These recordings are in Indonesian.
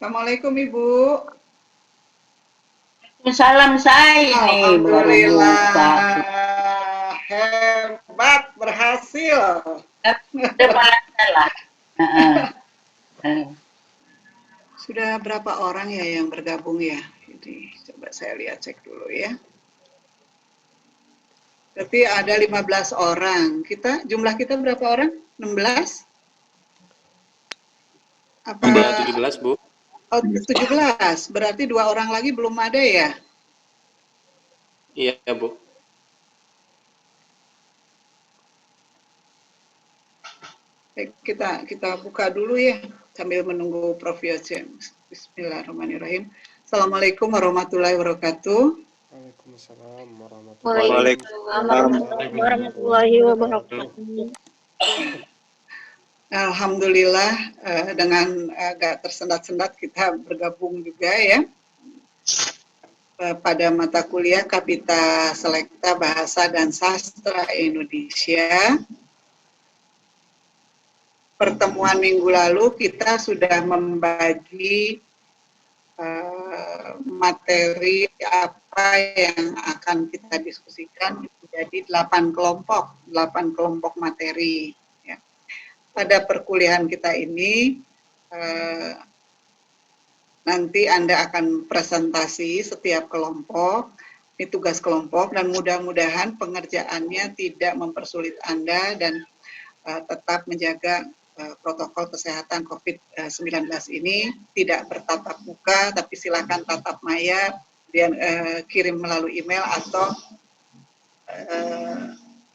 Assalamualaikum Ibu. Salam saya nih baru buka. Alhamdulillah, hebat, berhasil. Depan lah. Sudah berapa orang ya yang bergabung ya? Jadi coba saya lihat cek dulu ya. Berarti ada 15 orang. Jumlah kita berapa orang? 16? Apa? Ada 17, Bu. Oh, 17. Berarti 2 orang lagi belum ada ya? Iya, Bu. Baik, kita buka dulu ya sambil menunggu Prof. Yocem. Bismillahirrahmanirrahim. Assalamualaikum warahmatullahi wabarakatuh. Waalaikumsalam warahmatullahi wabarakatuh. Alhamdulillah dengan agak tersendat-sendat kita bergabung juga ya pada mata kuliah Kapita Selekta Bahasa dan Sastra Indonesia. Pertemuan minggu lalu kita sudah membagi materi apa yang akan kita diskusikan menjadi 8 kelompok materi. Ya. Pada perkuliahan kita ini nanti Anda akan presentasi setiap kelompok, ini tugas kelompok, dan mudah-mudahan pengerjaannya tidak mempersulit Anda dan tetap menjaga protokol kesehatan COVID-19 ini, tidak bertatap muka, tapi silakan tatap maya, kemudian kirim melalui email atau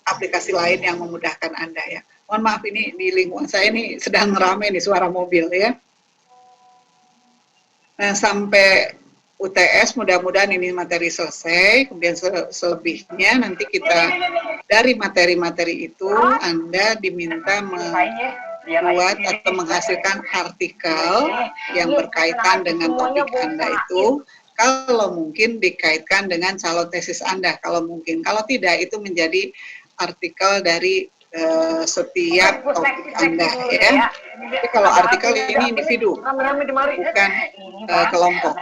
aplikasi lain yang memudahkan Anda ya. Mohon maaf, ini di lingkungan saya ini sedang ramai nih suara mobil ya. Nah, sampai UTS mudah-mudahan ini materi selesai, kemudian selebihnya nanti kita dari materi-materi itu Anda diminta membuat atau menghasilkan artikel yang berkaitan dengan topik Anda itu, kalau mungkin dikaitkan dengan calon tesis Anda, kalau mungkin, kalau tidak itu menjadi artikel dari setiap topik Anda ya. Jadi kalau artikel ini individu, bukan kelompok.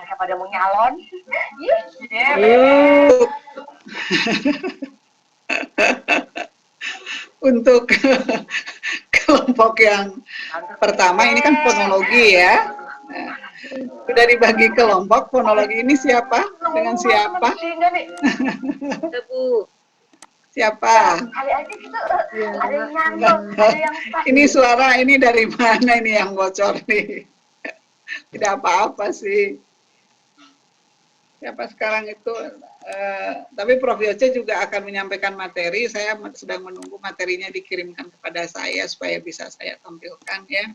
Untuk kelompok yang pertama ini kan fonologi ya. Nah, sudah dibagi kelompok, fonologi ini siapa? Dengan siapa? Siapa? Ini suara ini dari mana ini yang bocor nih? Tidak apa-apa sih. Siapa sekarang itu? Tapi Prof. Yoce juga akan menyampaikan materi. Saya sedang menunggu materinya dikirimkan kepada saya supaya bisa saya tampilkan ya.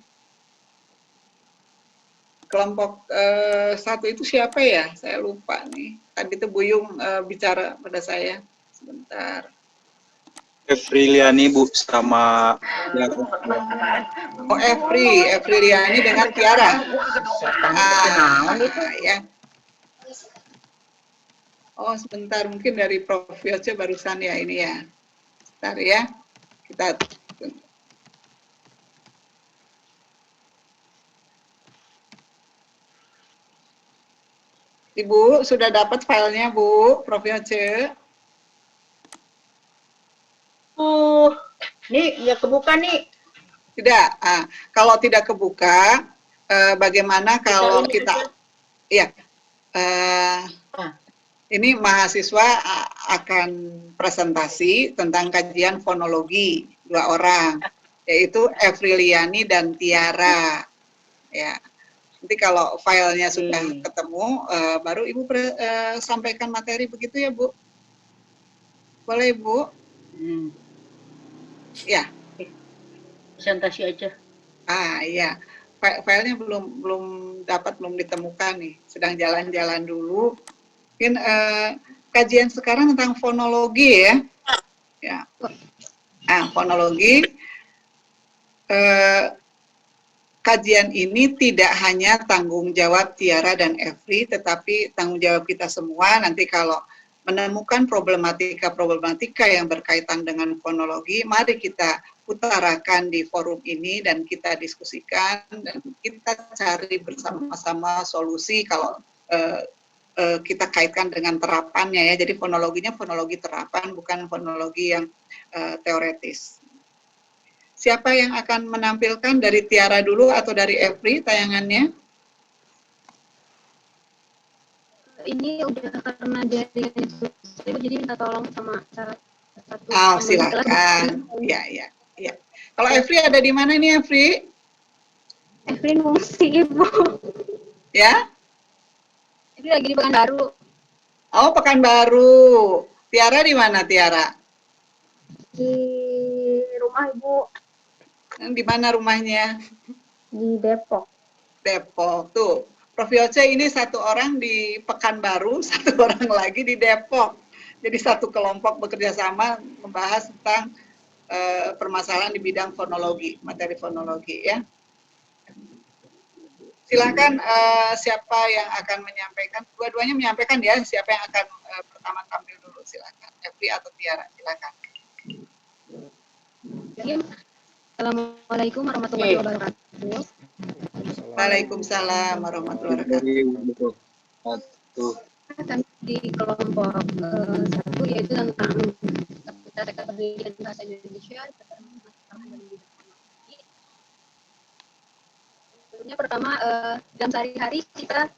Kelompok satu itu siapa ya? Saya lupa nih. Tadi itu Buyung bicara pada saya. Sebentar. Efriliani Bu sama Efriliani dengan Tiara. Ya. Oh sebentar, mungkin dari Prof. Yoce barusan ya ini ya. Sebentar ya. Kita Ibu sudah dapat filenya Bu, Prof. Yoce? Nih nggak kebuka nih. Tidak. Kalau tidak kebuka, bagaimana kalau kita, ya, ini mahasiswa akan presentasi tentang kajian fonologi 2 orang, yaitu Efriliani dan Tiara. Ya, nanti kalau filenya sudah ketemu, baru Ibu sampaikan materi begitu ya Bu? Boleh Bu? Ya. Presentasi aja. Iya. Filenya belum ditemukan nih. Sedang jalan-jalan dulu. Mungkin kajian sekarang tentang fonologi ya. Ya. Fonologi. Kajian ini tidak hanya tanggung jawab Tiara dan Efri, tetapi tanggung jawab kita semua. Nanti kalau menemukan problematika yang berkaitan dengan fonologi, mari kita utarakan di forum ini dan kita diskusikan dan kita cari bersama-sama solusi kalau kita kaitkan dengan terapannya ya. Jadi fonologinya fonologi terapan, bukan fonologi yang teoretis. Siapa yang akan menampilkan, dari Tiara dulu atau dari Evri tayangannya? Ini udah karena jadi minta tolong sama salah satu Oh, teman kelas. silakan. Ya, ya, ya. Kalau Evri ada di mana nih, Evri? Evri ngungsi, Ibu. Ya? Evri lagi di Pekanbaru. Oh, Pekanbaru. Tiara di mana, Tiara? Di rumah Ibu. Di mana rumahnya? Di Depok. Depok. Tuh, Prof. Yoce ini satu orang di Pekanbaru, satu orang lagi di Depok. Jadi satu kelompok bekerja sama membahas tentang permasalahan di bidang fonologi, materi fonologi ya. Silakan siapa yang akan menyampaikan, dua-duanya menyampaikan ya, siapa yang akan pertama tampil dulu, silakan. Evri atau Tiara, silakan. Assalamualaikum warahmatullahi wabarakatuh. Waalaikumsalam warahmatullahi wabarakatuh. Akan di kelompok satu, yaitu tentang tata pendidikan bahasa Indonesia. Sebelumnya pertama, dalam sehari-hari kita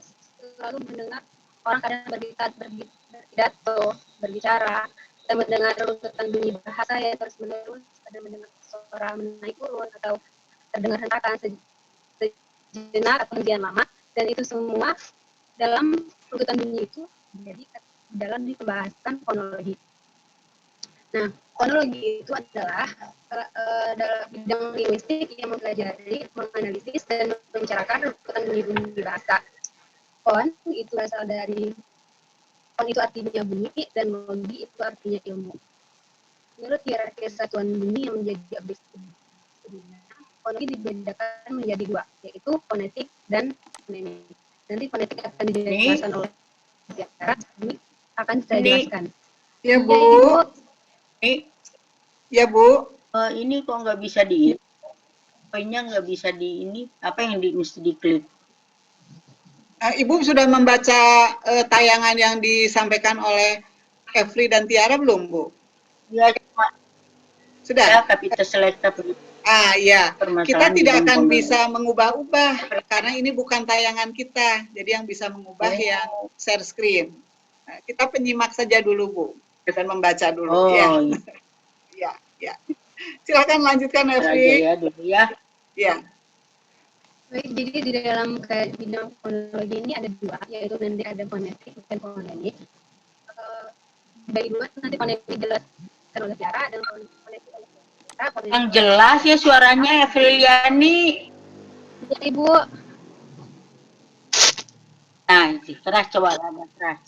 selalu mendengar orang kadang berpidato, berbicara, kita mendengar runtutan bunyi bahasa yang terus menerus, kadang mendengar suara menaik turun atau terdengar hentakan sejenak atau hentian lama, dan itu semua dalam runtutan bunyi itu menjadi dalam di pembahasan fonologi. Nah, fonologi itu adalah dalam bidang linguistik yang mempelajari, menganalisis, dan membicarakan runtutan bunyi-bunyi bahasa. Fon itu berasal dari fon itu artinya bunyi, dan logi itu artinya ilmu. Menurut hierarki satuan bunyi yang menjadi objek studinya, fonologi dibedakan menjadi dua, yaitu fonetik dan fonemik. Nanti fonetik akan dijelaskan oleh Tiara, ini akan saya jelaskan. Ya, Bu. Ya, Ibu. Ya, Bu. Ini kok nggak bisa di poinnya nggak bisa di ini, apa yang mesti diklik? Ibu sudah membaca tayangan yang disampaikan oleh Evri dan Tiara belum, Bu? Ya, cuma Sudah? ya kapita selekta Ya. Kita tidak akan fonologi. bisa mengubah-ubah karena ini bukan tayangan kita. Jadi yang bisa mengubah yang share screen. Nah, kita penyimak saja dulu, Bu, dan membaca dulu ya. Ya, ya. Silakan lanjutkan, Evri. Ya dulu ya. Ya. Baik, jadi di dalam bidang fonologi ini ada dua, yaitu nanti ada fonetik dan fonemik. Dari dua nanti fonemik dijelaskan oleh Tiara dan fonetik oleh Tiara. Yang jelas ya suaranya Evriliani. Ya, Ibu. Nah, itu keras, coba agak keras.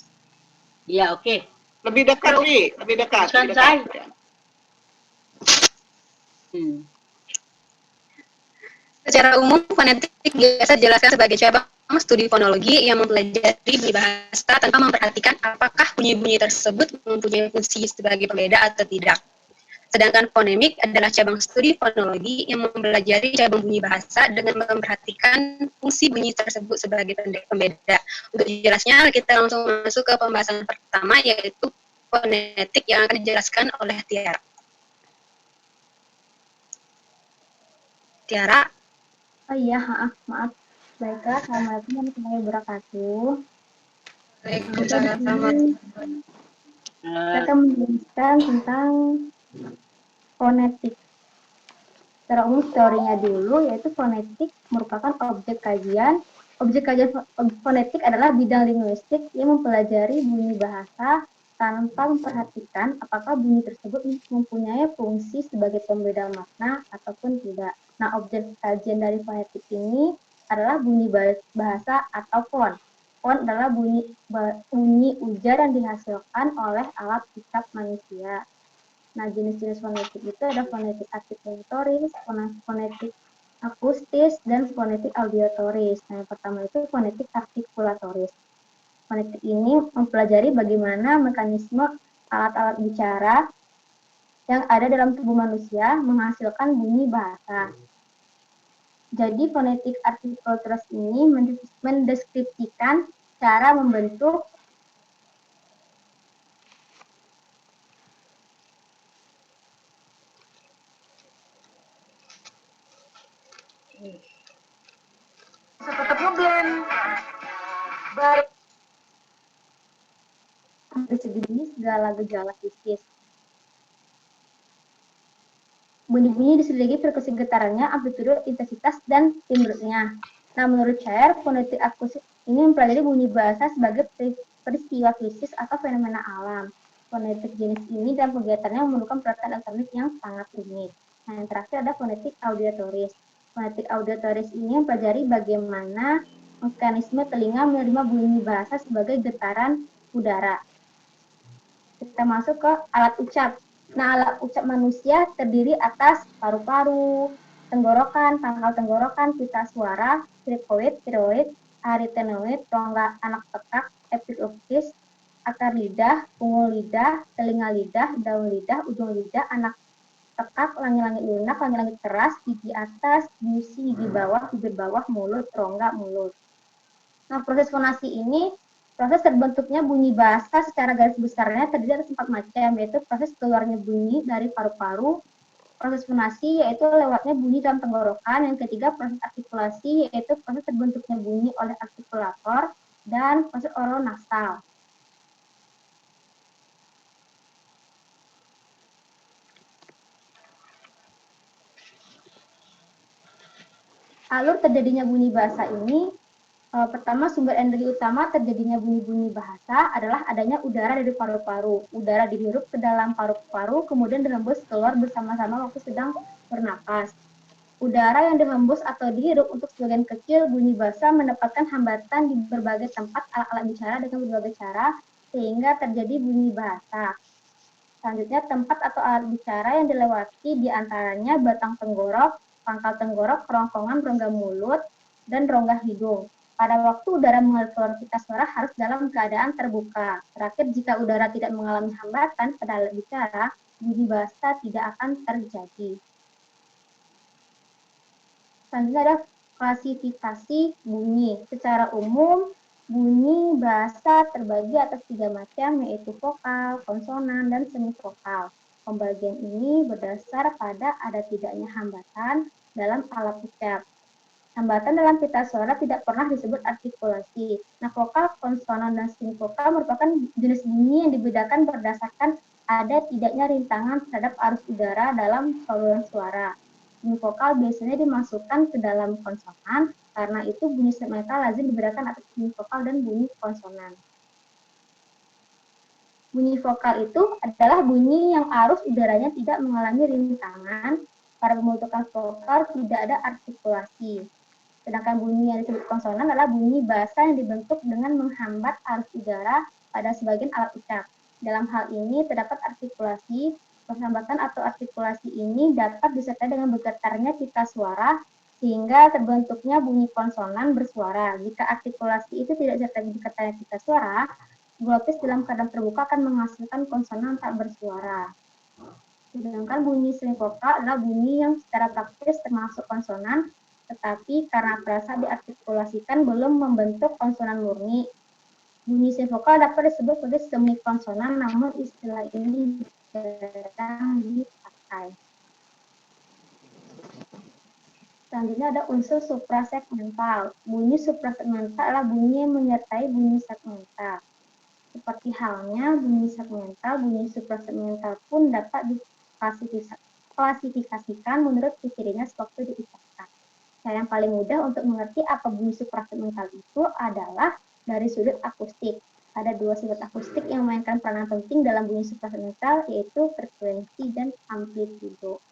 Ya, oke. Lebih dekat, Wi. Lebih dekat. Teruskan, Lebih dekat. Say. Secara umum, fonetik biasa dijelaskan sebagai cabang studi fonologi yang mempelajari bunyi bahasa tanpa memperhatikan apakah bunyi-bunyi tersebut mempunyai fungsi sebagai pembeda atau tidak. Sedangkan fonemik adalah cabang studi fonologi yang mempelajari cabang bunyi bahasa dengan memperhatikan fungsi bunyi tersebut sebagai pembeda. Untuk jelasnya, kita langsung masuk ke pembahasan pertama, yaitu fonetik yang akan dijelaskan oleh Tiara. Tiara? Oh iya, maaf. Baiklah, Assalamualaikum warahmatullahi wabarakatuh. Waalaikumsalam. Saya akan menjelaskan tentang fonetik. Secara umum teorinya dulu, yaitu fonetik merupakan objek kajian. Objek kajian fonetik adalah bidang linguistik yang mempelajari bunyi bahasa tanpa memperhatikan apakah bunyi tersebut mempunyai fungsi sebagai pembeda makna ataupun tidak. Nah, objek kajian dari fonetik ini adalah bunyi bahasa atau fon. Fon adalah bunyi ujar yang dihasilkan oleh alat ucap manusia. Nah, jenis-jenis fonetik itu ada fonetik artikulatoris, fonetik akustis, dan fonetik auditoris. Nah, yang pertama itu fonetik artikulatoris. Fonetik ini mempelajari bagaimana mekanisme alat-alat bicara yang ada dalam tubuh manusia menghasilkan bunyi bahasa. Jadi fonetik artikel terus ini mendeskripsikan cara membentuk bunyi segala gejala fisis. Bunyi-bunyi diselidiki frekuensi getarannya, amplitude, intensitas, dan timbrenya. Nah, menurut Chair, fonetik akustik ini mempelajari bunyi bahasa sebagai peristiwa fisis atau fenomena alam. Fonetik jenis ini dan kegiatannya memerlukan peralatan elektronik yang sangat rumit. Nah, yang terakhir ada fonetik audiatoris. Fonetik audiatoris ini mempelajari bagaimana mekanisme telinga menerima bunyi bahasa sebagai getaran udara. Kita masuk ke alat ucap. Nah, alat ucap manusia terdiri atas paru-paru, tenggorokan, pangkal tenggorokan, pita suara, kripoid, tiroid, arytenoid, rongga anak tekak, epiglottis, akar lidah, punggung lidah, telinga lidah, daun lidah, ujung lidah, anak tekak, langit-langit lunak, langit-langit keras, gigi atas, gusi gigi bawah, bibir bawah, mulut, rongga mulut. Nah, proses fonasi ini proses terbentuknya bunyi bahasa secara garis besarnya terdiri atas 4 macam, yaitu proses keluarnya bunyi dari paru-paru, proses fonasi yaitu lewatnya bunyi dalam tenggorokan, yang ketiga proses artikulasi yaitu proses terbentuknya bunyi oleh artikulator, dan proses oronasal. Alur terjadinya bunyi bahasa ini pertama, sumber energi utama terjadinya bunyi-bunyi bahasa adalah adanya udara dari paru-paru. Udara dihirup ke dalam paru-paru, kemudian dihembus keluar bersama-sama waktu sedang bernapas. Udara yang dihembus atau dihirup untuk sebagian kecil bunyi bahasa mendapatkan hambatan di berbagai tempat alat-alat bicara dengan berbagai cara, sehingga terjadi bunyi bahasa. Selanjutnya, tempat atau alat bicara yang dilewati diantaranya batang tenggorok, pangkal tenggorok, kerongkongan, rongga mulut, dan rongga hidung. Pada waktu udara mengalir keluar pita suara harus dalam keadaan terbuka. Terakhir, jika udara tidak mengalami hambatan pada alat bicara, bunyi bahasa tidak akan terjadi. Selanjutnya ada klasifikasi bunyi. Secara umum, bunyi bahasa terbagi atas 3 macam, yaitu vokal, konsonan, dan semivokal. Pembagian ini berdasar pada ada tidaknya hambatan dalam alat ucap. Hambatan dalam pita suara tidak pernah disebut artikulasi. Nah, vokal, konsonan, dan semivokal merupakan jenis bunyi yang dibedakan berdasarkan ada tidaknya rintangan terhadap arus udara dalam saluran suara. Bunyi vokal biasanya dimasukkan ke dalam konsonan, karena itu bunyi segmental lazim dibedakan atas bunyi vokal dan bunyi konsonan. Bunyi vokal itu adalah bunyi yang arus udaranya tidak mengalami rintangan. Pada pembentukan vokal tidak ada artikulasi. Sedangkan bunyi yang disebut konsonan adalah bunyi bahasa yang dibentuk dengan menghambat arus udara pada sebagian alat ucap. Dalam hal ini terdapat artikulasi. Penghambatan atau artikulasi ini dapat disertai dengan bergetarnya pita suara sehingga terbentuknya bunyi konsonan bersuara. Jika artikulasi itu tidak disertai bergetarnya pita suara, glottis dalam keadaan terbuka akan menghasilkan konsonan tak bersuara. Sedangkan bunyi semivokal adalah bunyi yang secara praktis termasuk konsonan, tetapi karena terasa diartikulasikan belum membentuk konsonan murni. Bunyi semivokal dapat disebut sebagai semikonsonan, namun istilah ini jarang dipakai. Selanjutnya ada unsur suprasegmental. Bunyi suprasegmental adalah bunyi yang menyertai bunyi segmental. Seperti halnya bunyi segmental, bunyi suprasegmental pun dapat diklasifikasikan menurut ciri-cirinya sewaktu diucapkan. Cara yang paling mudah untuk mengerti apa bunyi suprasegmental itu adalah dari sudut akustik. Ada 2 sifat akustik yang memainkan peranan penting dalam bunyi suprasegmental, yaitu frekuensi dan amplitudo.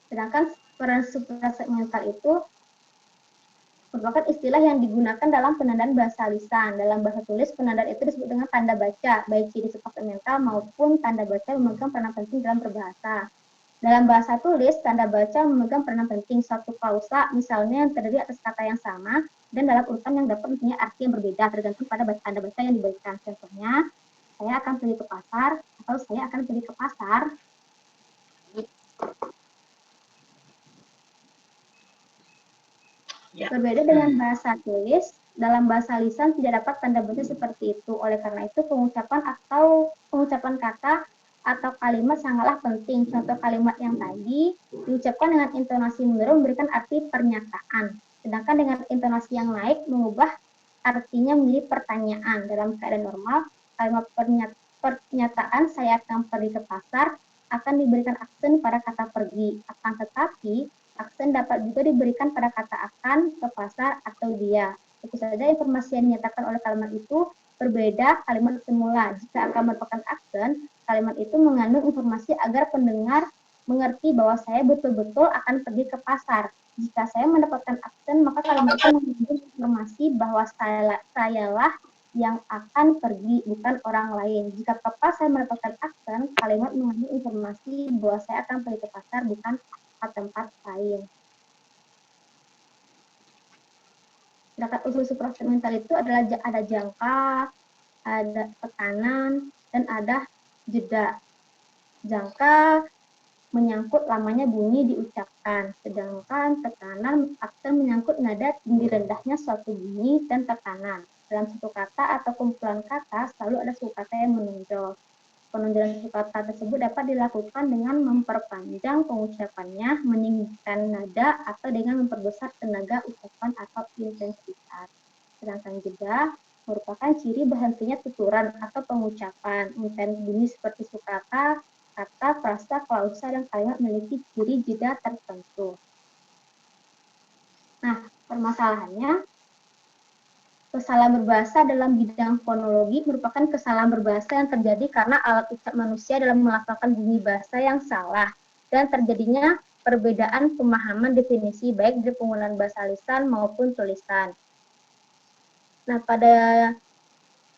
Sedangkan peran suprasegmental itu merupakan istilah yang digunakan dalam penandaan bahasa lisan. Dalam bahasa tulis, penandaan itu disebut dengan tanda baca, baik ciri suprasegmental maupun tanda baca memegang peranan penting dalam berbahasa. Dalam bahasa tulis, tanda baca memegang peranan penting. Suatu klausa, misalnya yang terdiri atas kata yang sama, dan dalam urutan yang dapat mempunyai arti yang berbeda, tergantung pada tanda baca yang diberikan. Contohnya, saya akan pergi ke pasar, atau saya akan pergi ke pasar. Ya. Berbeda dengan bahasa tulis, dalam bahasa lisan tidak dapat tanda bentuk seperti itu. Oleh karena itu, pengucapan kata atau kalimat sangatlah penting. Contoh kalimat yang tadi diucapkan dengan intonasi menurun memberikan arti pernyataan. Sedangkan dengan intonasi yang naik mengubah artinya menjadi pertanyaan. Dalam keadaan normal, kalimat pernyataan saya akan pergi ke pasar akan diberikan aksen pada kata pergi. Akan tetapi, aksen dapat juga diberikan pada kata akan, ke pasar, atau dia. Tentu saja informasi yang dinyatakan oleh kalimat itu berbeda kalimat semula. Jika akan merupakan aksen, kalimat itu mengandung informasi agar pendengar mengerti bahwa saya betul-betul akan pergi ke pasar. Jika saya mendapatkan aksen, maka kalimat itu mengandung informasi bahwa sayalah yang akan pergi, bukan orang lain. Jika papa saya mendapatkan aksen, kalimat mengandung informasi bahwa saya akan pergi ke pasar, bukan ke tempat lain. Sedangkan unsur supramental itu adalah ada jangka, ada tekanan, dan ada jeda. Jangka menyangkut lamanya bunyi diucapkan, sedangkan tekanan aksen menyangkut nada tinggi rendahnya suatu bunyi dan tekanan. Dalam suatu kata atau kumpulan kata selalu ada suku kata yang menonjol. Penonjolan suku kata tersebut dapat dilakukan dengan memperpanjang pengucapannya, meninggikan nada, atau dengan memperbesar tenaga ucapan atau intensitas. Sedangkan jeda merupakan ciri berhentinya tuturan atau pengucapan. Misalnya bunyi seperti sukata, kata, frasa, klausa, dan kalimat memiliki ciri jeda tertentu. Nah, permasalahannya, kesalahan berbahasa dalam bidang fonologi merupakan kesalahan berbahasa yang terjadi karena alat ucap manusia dalam melafalkan bunyi bahasa yang salah dan terjadinya perbedaan pemahaman definisi baik dari penggunaan bahasa lisan maupun tulisan. Nah,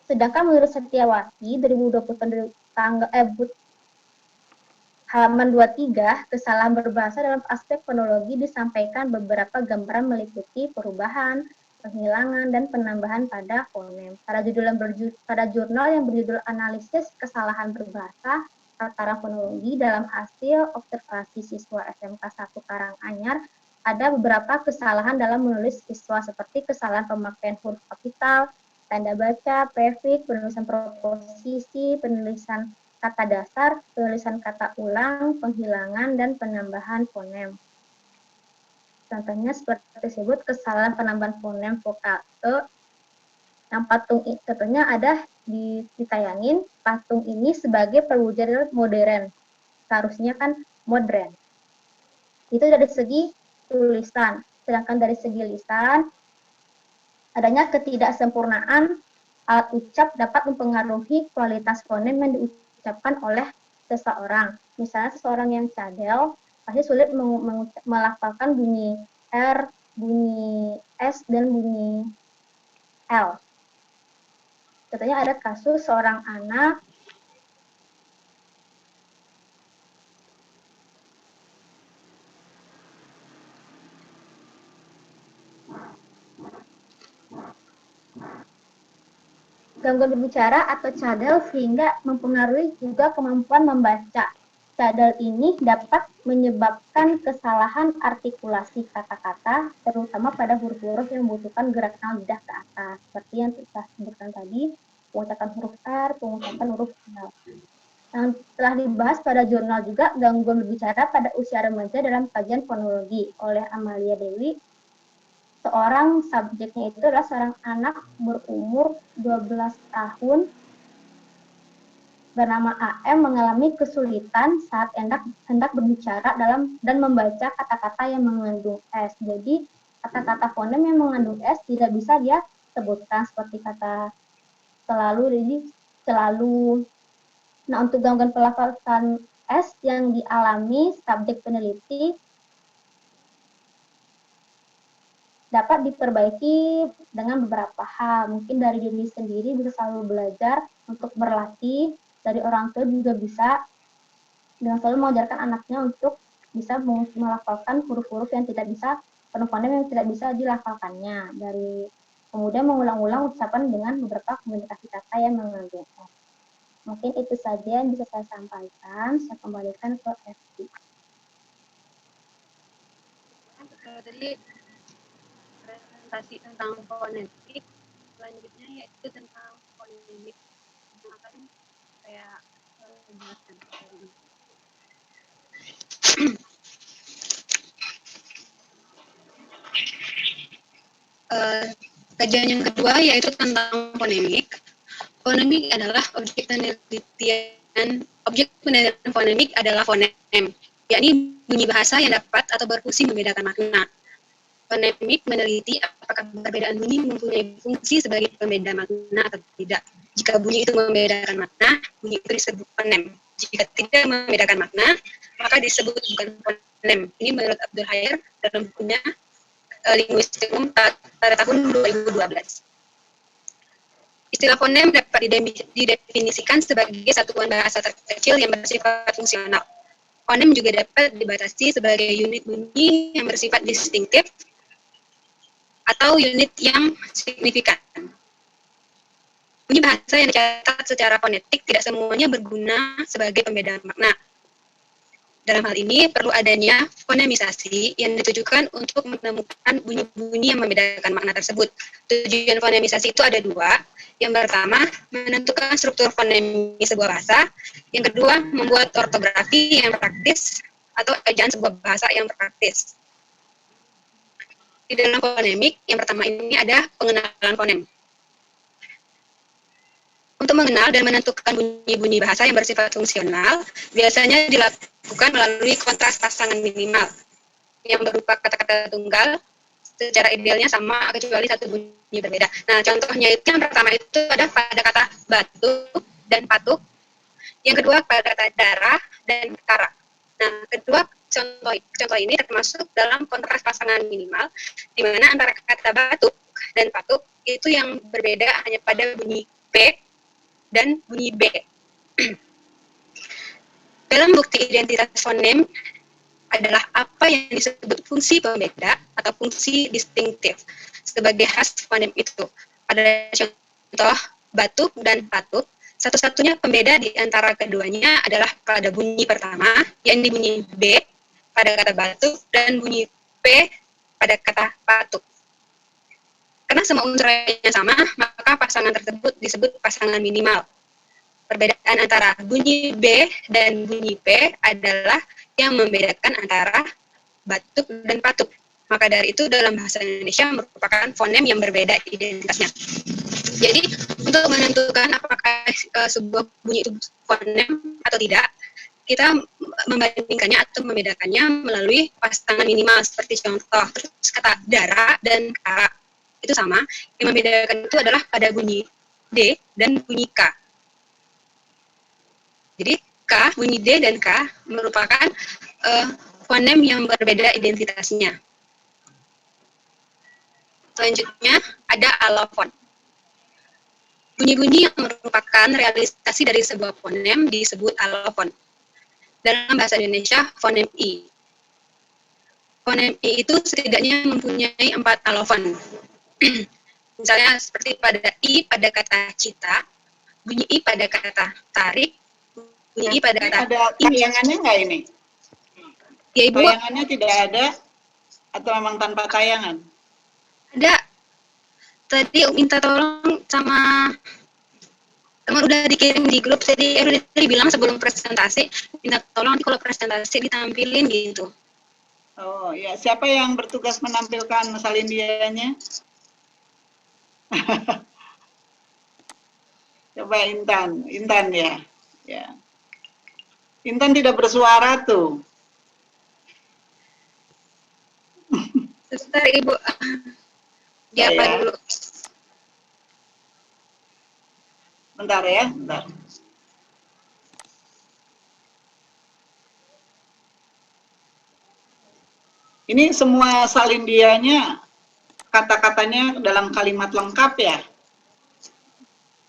sedangkan menurut Setiawati 2020 halaman 23, kesalahan berbahasa dalam aspek fonologi disampaikan beberapa gambaran meliputi perubahan, penghilangan, dan penambahan pada fonem. Pada jurnal yang berjudul Analisis Kesalahan Berbahasa Tataran Fonologi dalam hasil observasi siswa SMK 1 Karanganyar, ada beberapa kesalahan dalam menulis siswa seperti kesalahan pemakaian huruf kapital, tanda baca, prefix, penulisan proposisi, penulisan kata dasar, penulisan kata ulang, penghilangan, dan penambahan fonem. Contohnya seperti tersebut kesalahan penambahan fonem vokal E yang patung contohnya ada ditayangin patung ini sebagai perwujudan modern. Seharusnya kan modern. Itu dari segi tulisan. Sedangkan dari segi lisan adanya ketidaksempurnaan alat ucap dapat mempengaruhi kualitas fonem yang diucapkan oleh seseorang. Misalnya seseorang yang cadel pasti sulit melafalkan bunyi R, bunyi S, dan bunyi L. Contohnya ada kasus seorang anak gangguan berbicara atau cadel sehingga mempengaruhi juga kemampuan membaca. Cadel ini dapat menyebabkan kesalahan artikulasi kata-kata, terutama pada huruf-huruf yang membutuhkan gerakan lidah ke atas, seperti yang kita sebutkan tadi, pengucapan huruf R, pengucapan huruf L. Yang telah dibahas pada jurnal juga gangguan berbicara pada usia remaja dalam kajian fonologi oleh Amalia Dewi. Seorang subjeknya itu adalah seorang anak berumur 12 tahun bernama AM mengalami kesulitan saat hendak berbicara dan membaca kata-kata yang mengandung S. Jadi kata-kata fonem yang mengandung S tidak bisa dia sebutkan seperti kata selalu, jadi selalu. Nah, untuk gangguan pelafalan S yang dialami subjek peneliti dapat diperbaiki dengan beberapa hal. Mungkin dari diri sendiri bisa selalu belajar untuk berlatih, dari orang tua juga bisa dengan selalu mengajarkan anaknya untuk bisa melafalkan huruf-huruf yang tidak bisa, fonem yang tidak bisa dilafalkannya. Dari kemudian mengulang-ulang ucapan dengan beberapa komunikasi kata yang mengandung S. Mungkin itu saja yang bisa saya sampaikan. Saya kembalikan ke FT. Tadi presentasi tentang fonetik, selanjutnya yaitu tentang fonemik. Yang akan saya jelaskan hari ini. Kajian yang kedua yaitu tentang fonemik. Fonemik adalah objek penelitian fonemik adalah fonem, yakni bunyi bahasa yang dapat atau berfungsi membedakan makna. Fonemik meneliti apakah perbedaan bunyi mempunyai fungsi sebagai pembeda makna atau tidak. Jika bunyi itu membedakan makna, bunyi itu disebut fonem. Jika tidak membedakan makna, maka disebut bukan fonem. Ini menurut Abdul Khair dalam bukunya Linguistik pada tahun 2012. Istilah fonem dapat didefinisikan sebagai satuan bahasa terkecil yang bersifat fungsional. Fonem juga dapat dibatasi sebagai unit bunyi yang bersifat distinktif atau unit yang signifikan. Bunyi bahasa yang dicatat secara fonetik tidak semuanya berguna sebagai pembeda makna. Dalam hal ini, perlu adanya fonemisasi yang ditujukan untuk menemukan bunyi-bunyi yang membedakan makna tersebut. Tujuan fonemisasi itu ada dua. Yang pertama, menentukan struktur fonemis sebuah bahasa. Yang kedua, membuat ortografi yang praktis atau ejaan sebuah bahasa yang praktis. Di dalam fonemik, yang pertama ini ada pengenalan fonem. Untuk mengenal dan menentukan bunyi-bunyi bahasa yang bersifat fungsional, biasanya dilakukan melalui kontras pasangan minimal, yang berupa kata-kata tunggal, secara idealnya sama kecuali satu bunyi berbeda. Nah, contohnya itu yang pertama itu ada pada kata batu dan patuk, yang kedua pada kata darah dan kara. Nah, kedua contoh ini termasuk dalam kontras pasangan minimal, di mana antara kata batuk dan patuk itu yang berbeda hanya pada bunyi P dan bunyi B. Dalam bukti identitas fonem adalah apa yang disebut fungsi pembeda atau fungsi distinktif sebagai khas fonem itu. Pada contoh batuk dan patuk, satu-satunya pembeda di antara keduanya adalah pada bunyi pertama, yakni bunyi B pada kata batuk dan bunyi P pada kata patuk. Karena semua unsurnya sama, maka pasangan tersebut disebut pasangan minimal. Perbedaan antara bunyi B dan bunyi P adalah yang membedakan antara batuk dan patuk. Maka dari itu dalam bahasa Indonesia merupakan fonem yang berbeda identitasnya. Jadi untuk menentukan apakah sebuah bunyi itu fonem atau tidak, kita membandingkannya atau membedakannya melalui pasangan minimal seperti contoh. Terus kata darah dan kara itu sama, yang membedakan itu adalah pada bunyi D dan bunyi K. Jadi K, bunyi D dan K merupakan fonem yang berbeda identitasnya. Selanjutnya ada alofon. Bunyi-bunyi yang merupakan realisasi dari sebuah fonem disebut alofon. Dalam bahasa Indonesia, fonem I. Fonem I itu setidaknya mempunyai 4 alofon. Misalnya seperti pada I pada kata cita, bunyi I pada kata tarik, bunyi I pada kata ada tayangannya nggak ini? ya Ibu, Tayangannya tidak ada atau memang tanpa tayangan? ada. Tadi minta tolong sama teman udah dikirim di grup, jadi udah dibilang sebelum presentasi, minta tolong kalau presentasi ditampilin gitu. Oh ya, siapa yang bertugas menampilkan salindianya? Coba Intan ya. Ya. Intan tidak bersuara tuh. Sebentar Ibu, Ya, diapa ya. dulu. Bentar ya, bentar. Ini semua salindianya kata-katanya dalam kalimat lengkap ya?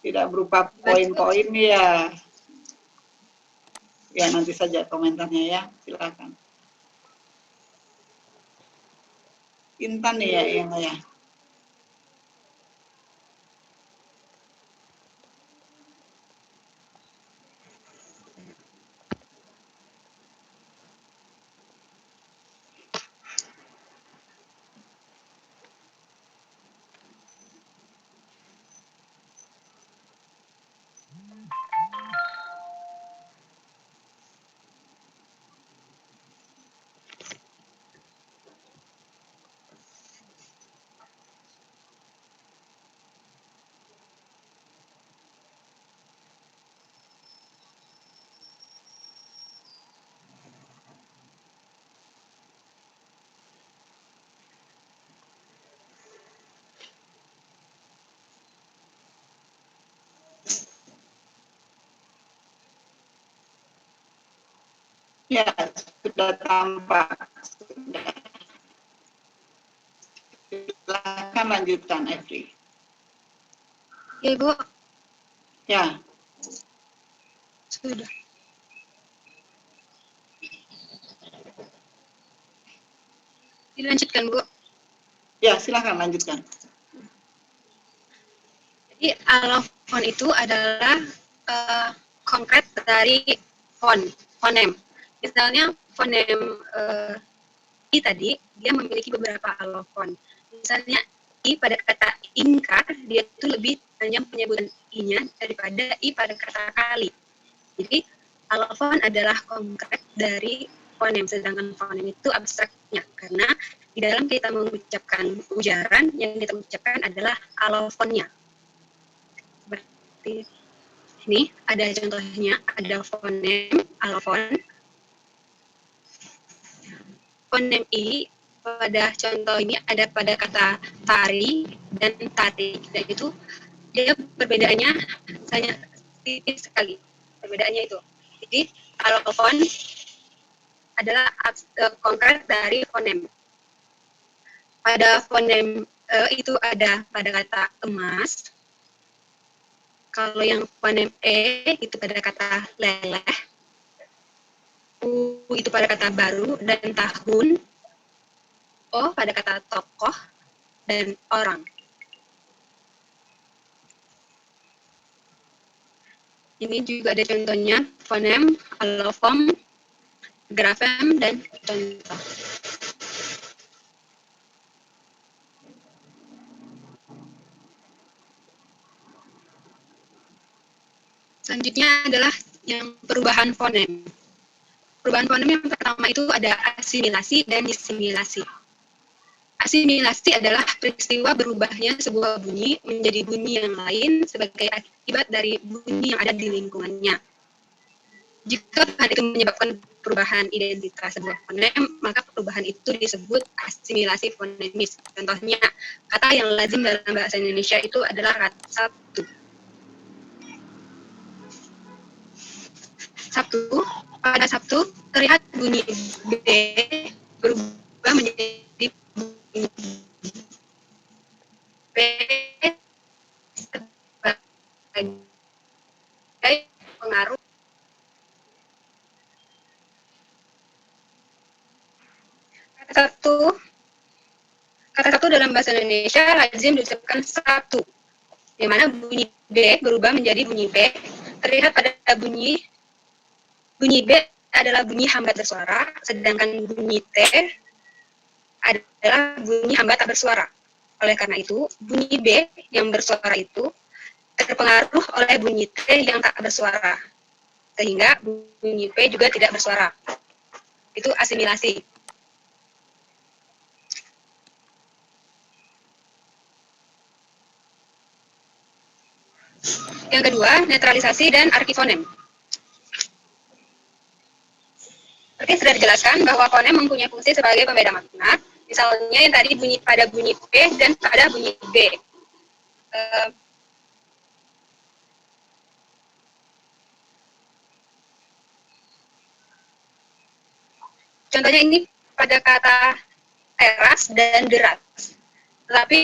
Tidak berupa poin-poin ya? Ya, nanti saja komentarnya ya, silakan. Intan ya yang ya. Ya, sudah tampak. Silakan lanjutkan, Evri. Ya, Bu. Ya, Sudah. Dilanjutkan, Bu. ya silakan lanjutkan. Jadi allophone itu adalah konkret dari fonem. Misalnya fonem I tadi, dia memiliki beberapa allophone. Misalnya I pada kata ingkar, dia itu lebih panjang penyebutan I-nya daripada I pada kata kali. Jadi allophone adalah konkret dari fonem, sedangkan fonem itu abstraknya. Karena di dalam kita mengucapkan ujaran, yang kita ucapkan adalah allophone-nya. Seperti ini, ada contohnya, ada fonem, allophone. Fonem I pada contoh ini ada pada kata tari dan tati, dan itu dia perbedaannya hanya tipis sekali, perbedaannya itu. Jadi allophone adalah konkret dari fonem. Pada fonem itu ada pada kata emas. Kalau yang fonem E itu pada kata leleh, U itu pada kata baru dan tahun, O pada kata tokoh dan orang. Ini juga ada contohnya, fonem, allofon, grafem, dan contoh. Selanjutnya adalah yang perubahan fonem. Perubahan fonem yang pertama itu ada asimilasi dan disimilasi. Asimilasi adalah peristiwa berubahnya sebuah bunyi menjadi bunyi yang lain sebagai akibat dari bunyi yang ada di lingkungannya. Jika hal itu menyebabkan perubahan identitas sebuah fonem, maka perubahan itu disebut asimilasi fonemis. Contohnya, kata yang lazim dalam bahasa Indonesia itu adalah kata Sabtu. Sabtu, pada Sabtu terlihat bunyi B berubah menjadi bunyi B sebagai pengaruh. Kata Sabtu dalam bahasa Indonesia lazim diucapkan Sabtu, di mana bunyi B berubah menjadi bunyi B. Terlihat pada bunyi B adalah bunyi hambat bersuara, sedangkan bunyi T adalah bunyi hambat tak bersuara. Oleh karena itu, bunyi B yang bersuara itu terpengaruh oleh bunyi T yang tak bersuara, sehingga bunyi P juga tidak bersuara. Itu asimilasi. Yang kedua, netralisasi dan arkifonem. Seperti sudah dijelaskan bahwa fonem mempunyai fungsi sebagai pembeda makna, misalnya yang tadi pada bunyi P dan pada bunyi B. Contohnya ini pada kata teras dan deras. Tetapi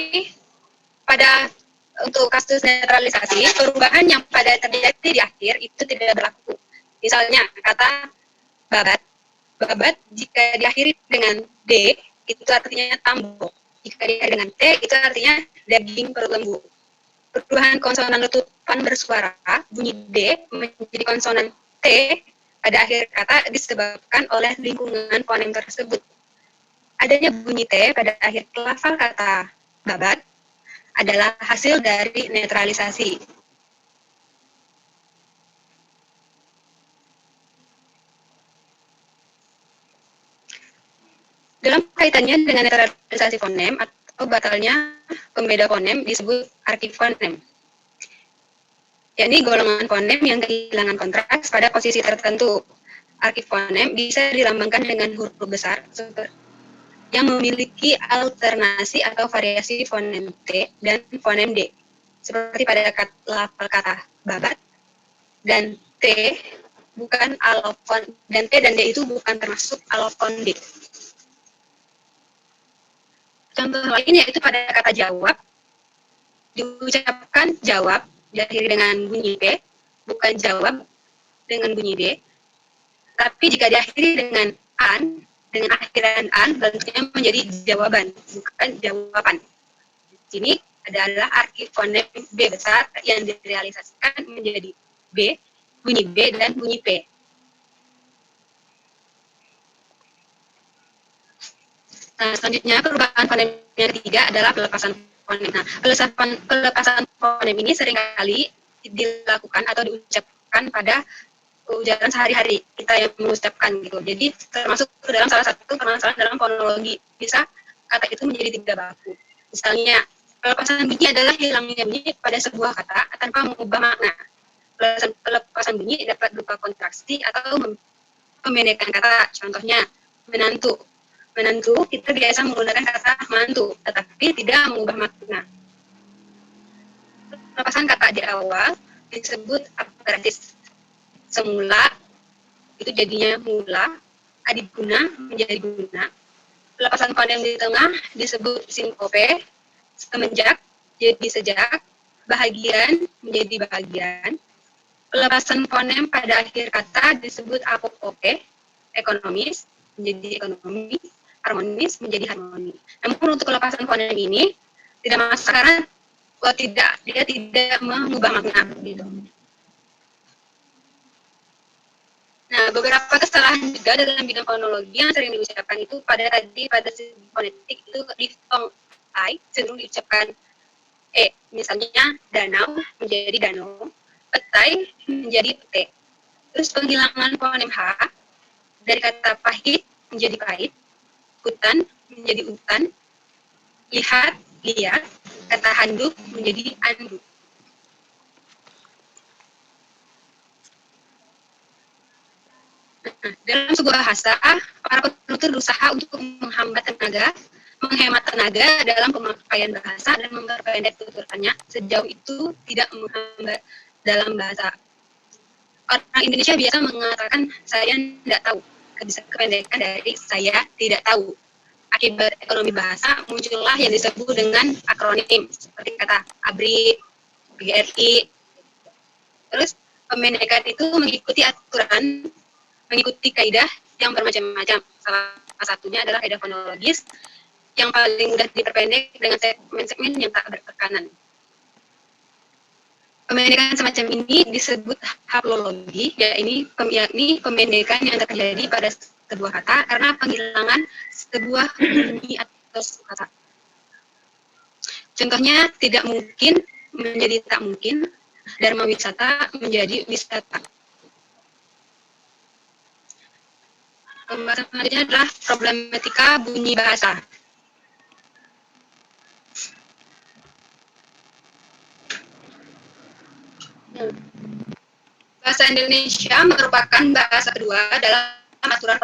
untuk kasus netralisasi, perubahan yang pada terjadi di akhir itu tidak berlaku. Misalnya kata babat. Babat jika diakhiri dengan D, itu artinya tambok. Jika diakhiri dengan T, itu artinya daging perut lembu. Perubahan konsonan letupan bersuara, bunyi D menjadi konsonan T pada akhir kata disebabkan oleh lingkungan fonem tersebut. Adanya bunyi T pada akhir lafal kata babat adalah hasil dari netralisasi. Dalam kaitannya dengan netralisasi fonem atau batalnya pembeda fonem disebut arkifonem, yakni golongan fonem yang kehilangan kontras pada posisi tertentu. Arkifonem bisa dilambangkan dengan huruf besar yang memiliki alternasi atau variasi fonem T dan fonem D, seperti pada lafal kata babat dan T bukan alofon, dan T dan D itu bukan termasuk alofon D. Contoh lain yaitu pada kata jawab, diucapkan jawab diakhiri dengan bunyi P, bukan jawab dengan bunyi D. Tapi jika diakhiri dengan an, dengan akhiran an, bentuknya menjadi jawaban, bukan jawaban. Di sini adalah arti fonem B besar yang direalisasikan menjadi B, bunyi B, dan bunyi P. Nah, selanjutnya perubahan fonem yang ketiga adalah pelepasan fonem. Nah, pelepasan fonem ini seringkali dilakukan atau diucapkan pada ujaran sehari-hari kita yang mengucapkan gitu. Jadi termasuk ke dalam salah satu permasalahan dalam fonologi. Bisa kata itu menjadi tidak baku. Misalnya, pelepasan bunyi adalah hilangnya bunyi pada sebuah kata tanpa mengubah makna. Pelepasan bunyi dapat berupa kontraksi atau memendekkan kata. Contohnya, menantu. Menantu kita biasa menggunakan kata mantu, tetapi tidak mengubah makna. Pelepasan kata di awal disebut aperatif. Semula itu jadinya mula, adipuna menjadi guna. Pelepasan fonem di tengah disebut sinkope, semenjak jadi sejak, bahagian menjadi bahagian. Pelepasan fonem pada akhir kata disebut apokope, ekonomis menjadi ekonomi, harmonis menjadi harmoni. Namun untuk pelepasan fonem ini tidak masuk karena dia tidak mengubah makna gitu. Nah, beberapa kesalahan juga dalam bidang fonologi yang sering diucapkan itu pada segi fonetik itu diftong I cenderung diucapkan E. Misalnya danau menjadi danau, petai menjadi pete. Terus penghilangan fonem H dari kata pahit menjadi pahit, hutan menjadi hutan, lihat lihat, kata handuk menjadi anduk. Dalam sebuah bahasa, para penutur berusaha untuk menghemat tenaga dalam pemakaian bahasa dan memperpendek tuturannya. Sejauh itu tidak menghambat dalam bahasa. Orang Indonesia biasa mengatakan saya tidak tahu. Kependekan dari saya tidak tahu. Akibat ekonomi bahasa muncullah yang disebut dengan akronim seperti kata ABRI, PGRI. Terus pemendekan itu mengikuti aturan, mengikuti kaidah yang bermacam-macam. Salah satunya adalah kaidah fonologis yang paling mudah diperpendek dengan segmen-segmen yang tak bertekanan. Pemendekan semacam ini disebut haplologi, yakni pemendekan yang terjadi pada sebuah kata karena penghilangan sebuah bunyi atau kata. Contohnya, tidak mungkin menjadi tak mungkin, dharma wisata menjadi wisata. Pembahasan selanjutnya adalah problematika bunyi bahasa. Bahasa Indonesia merupakan bahasa kedua dalam aturan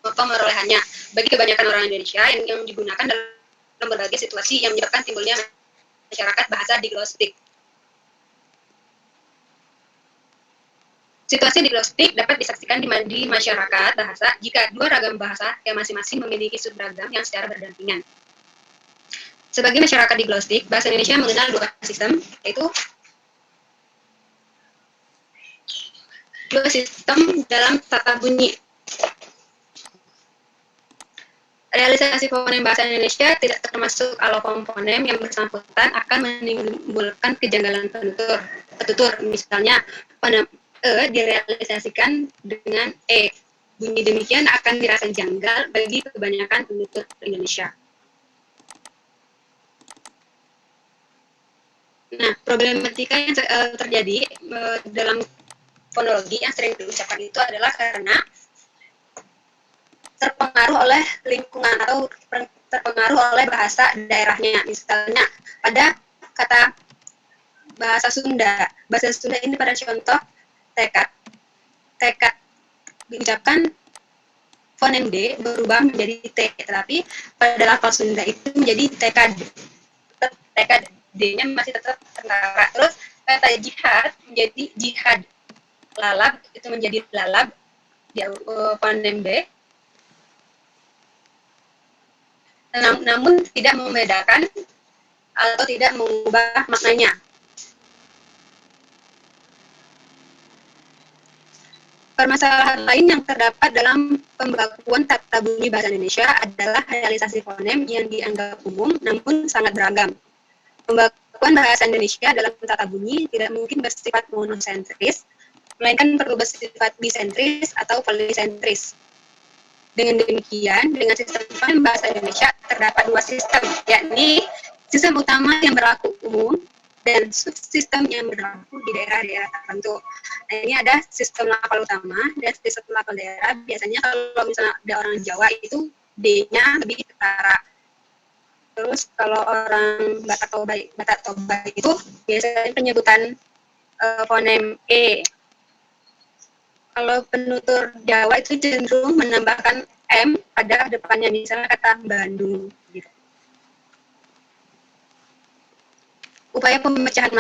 pemerolehannya bagi kebanyakan orang Indonesia yang digunakan dalam berbagai situasi yang menyebabkan timbulnya masyarakat bahasa diglostik. Situasi diglostik dapat disaksikan di masyarakat bahasa jika dua ragam bahasa yang masing-masing memiliki subragam yang secara berdampingan. Sebagai masyarakat diglostik, bahasa Indonesia mengenal dua sistem, yaitu dua sistem dalam tata bunyi. Realisasi fonem bahasa Indonesia tidak termasuk alofon fonem yang bersangkutan akan menimbulkan kejanggalan penutur. Misalnya, fonem E direalisasikan dengan E. Bunyi demikian akan dirasa janggal bagi kebanyakan penutur Indonesia. Nah, problematika yang terjadi dalam fonologi yang sering diucapkan itu adalah karena terpengaruh oleh lingkungan atau terpengaruh oleh bahasa daerahnya. Misalnya pada kata bahasa Sunda ini pada contoh tekad diucapkan fonem D berubah menjadi T, tetapi pada lafal Sunda itu menjadi tekad D-nya masih tetap tentara. Terus kata jihad menjadi jihad. lalab itu menjadi lalab di fonem B. Namun tidak membedakan atau tidak mengubah maknanya. Permasalahan lain yang terdapat dalam pembakuan tata bunyi bahasa Indonesia adalah realisasi fonem yang dianggap umum namun sangat beragam. Pembakuan bahasa Indonesia dalam tata bunyi tidak mungkin bersifat monosentris, melainkan perlu bersifat bisentris atau polisentris. Dengan demikian, dengan sistem fonem bahasa Indonesia terdapat dua sistem, yakni sistem utama yang berlaku umum dan subsistem yang berlaku di daerah-daerah tertentu. Nah, ini ada sistem lafal utama dan sistem lafal daerah. Biasanya kalau misalnya ada orang Jawa itu D-nya lebih ketara. Terus kalau orang Batak Toba itu biasanya penyebutan fonem E. Kalau penutur Jawa itu cenderung menambahkan M pada depannya, misalnya kata Bandung. Gitu. Upaya pemecahan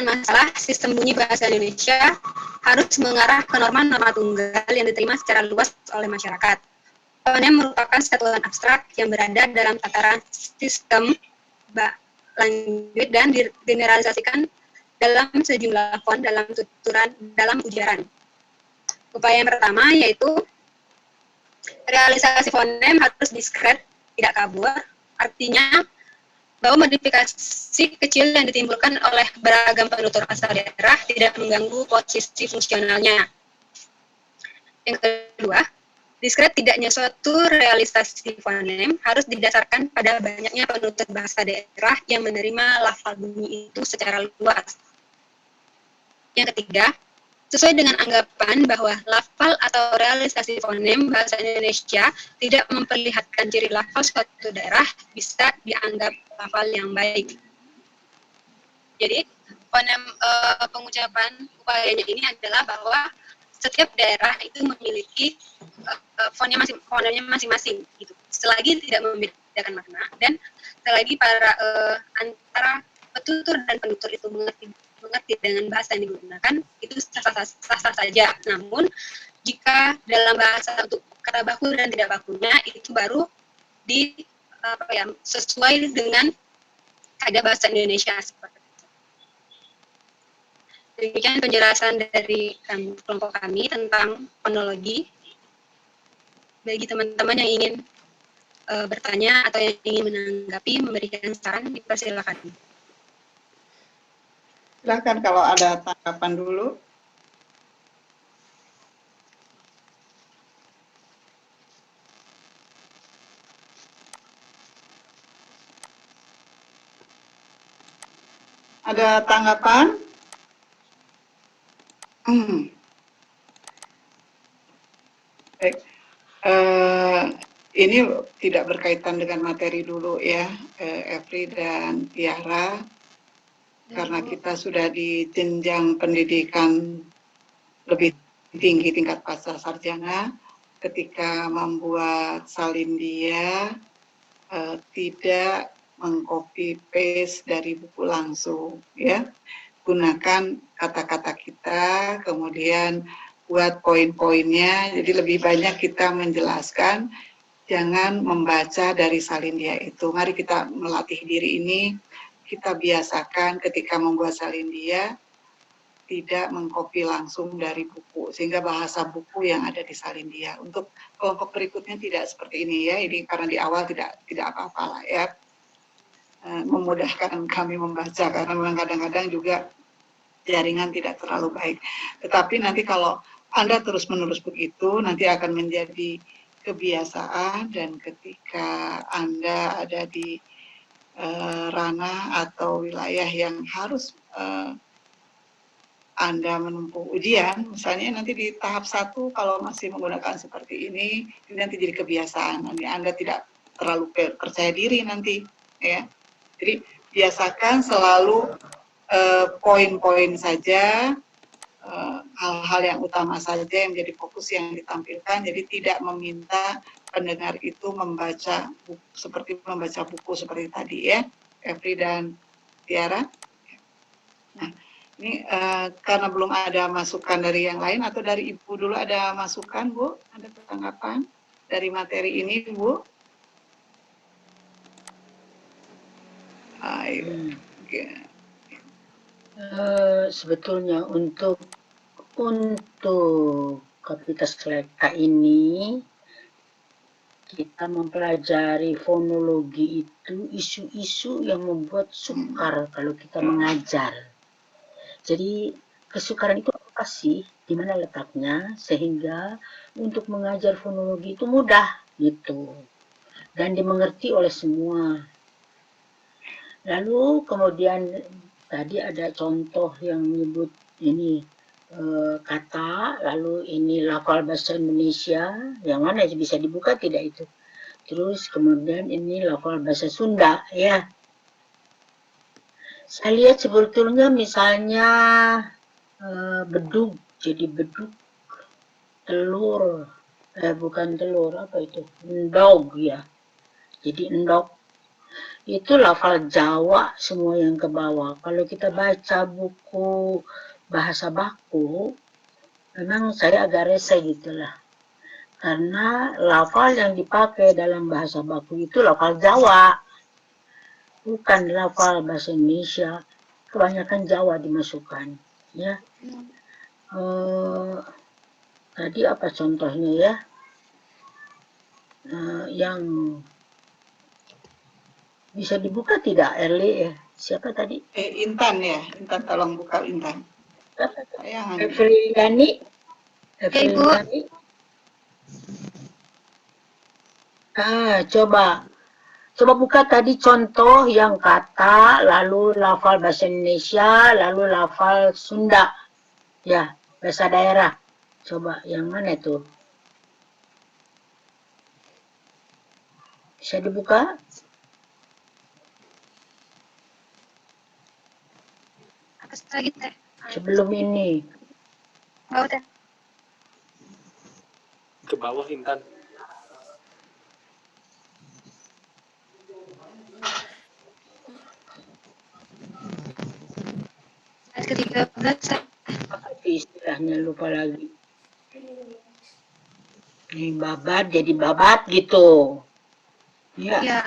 masalah sistem bunyi bahasa Indonesia harus mengarah ke norma-norma tunggal yang diterima secara luas oleh masyarakat. Fonem merupakan satuan abstrak yang berada dalam tataran sistem lanjut dan digeneralisasikan dalam sejumlah font dalam tuturan dalam ujaran. Upaya yang pertama yaitu realisasi fonem harus diskret, tidak kabur, artinya bahwa modifikasi kecil yang ditimbulkan oleh beragam penutur asal daerah tidak mengganggu posisi fungsionalnya. Yang kedua, diskret tidaknya suatu realisasi fonem harus didasarkan pada banyaknya penutur bahasa daerah yang menerima lafal bunyi itu secara luas. Yang ketiga, sesuai dengan anggapan bahwa lafal atau realisasi fonem bahasa Indonesia tidak memperlihatkan ciri lafal suatu daerah bisa dianggap lafal yang baik. Jadi, fonem pengucapan upayanya ini adalah bahwa setiap daerah itu memiliki fonemnya masing-masing, gitu. Selagi tidak membedakan makna dan selagi para antara petutur dan penutur itu mengerti dengan bahasa yang digunakan, itu sah-sah saja. Namun, jika dalam bahasa untuk kata baku dan tidak bakunya, itu baru sesuai dengan kaidah bahasa Indonesia. Demikian penjelasan dari kelompok kami tentang fonologi. Bagi teman-teman yang ingin bertanya atau yang ingin menanggapi, memberikan saran, dipersilakan. Silahkan kalau ada tanggapan dulu. Ada tanggapan? Baik. Ini tidak berkaitan dengan materi dulu ya, Evri dan Tiara. Karena kita sudah di jenjang pendidikan lebih tinggi tingkat pasca sarjana, ketika membuat salindia tidak mengcopy paste dari buku langsung, ya. Gunakan kata-kata kita, kemudian buat poin-poinnya. Jadi lebih banyak kita menjelaskan, jangan membaca dari salindia itu. Mari kita melatih diri ini. Kita biasakan ketika membuat salindia tidak mengcopy langsung dari buku, sehingga bahasa buku yang ada di salindia. Untuk kelompok berikutnya tidak seperti ini ya. Ini karena di awal tidak apa-apa lah ya. Memudahkan kami membaca karena memang kadang-kadang juga jaringan tidak terlalu baik. Tetapi nanti kalau Anda terus-menerus begitu, nanti akan menjadi kebiasaan, dan ketika Anda ada di ranah atau wilayah yang harus Anda menempuh ujian, misalnya nanti di tahap 1 kalau masih menggunakan seperti ini nanti jadi kebiasaan, nanti Anda tidak terlalu percaya diri nanti, ya. Jadi biasakan selalu poin-poin saja, hal-hal yang utama saja yang menjadi fokus yang ditampilkan, jadi tidak meminta pendengar itu membaca buku, seperti membaca buku seperti tadi ya, Evri dan Tiara. Nah, Ini karena belum ada masukan dari yang lain atau dari Ibu dulu ada masukan, Bu? Ada tanggapan dari materi ini, Bu? Oke. Sebetulnya untuk Kapasitas Leka ini kita mempelajari fonologi itu isu-isu yang membuat sukar kalau kita mengajar. Jadi kesukaran itu apa sih? Di mana letaknya? Sehingga untuk mengajar fonologi itu mudah gitu. Dan dimengerti oleh semua. Lalu kemudian tadi ada contoh yang menyebut ini kata, lalu ini lafal bahasa Indonesia, yang mana bisa dibuka tidak itu? Terus kemudian ini lafal bahasa Sunda, ya. Saya lihat sebetulnya misalnya bedug, jadi bedug, telur, bukan telur, apa itu? Endog, ya. Jadi endog. Itu lafal Jawa semua yang ke bawah. Kalau kita baca buku bahasa baku, memang saya agak resah gitulah. Karena lafal yang dipakai dalam bahasa baku itu lafal Jawa. Bukan lafal bahasa Indonesia. Kebanyakan Jawa dimasukkan. Ya. Tadi apa contohnya ya? Yang bisa dibuka tidak, Erli? Siapa tadi? Intan ya, Intan tolong buka Intan. Efriliani. Coba buka tadi contoh yang kata, lalu lafal bahasa Indonesia, lalu lafal Sunda. Ya, bahasa daerah. Coba, yang mana itu? Bisa dibuka? Atas lagi teh. Sebelum ini. Bawah teh. Ke bawah Intan. Ayat ke-13. Apa itu istilahnya, lupa lagi. Ini babat jadi babat gitu. Ya. Ya.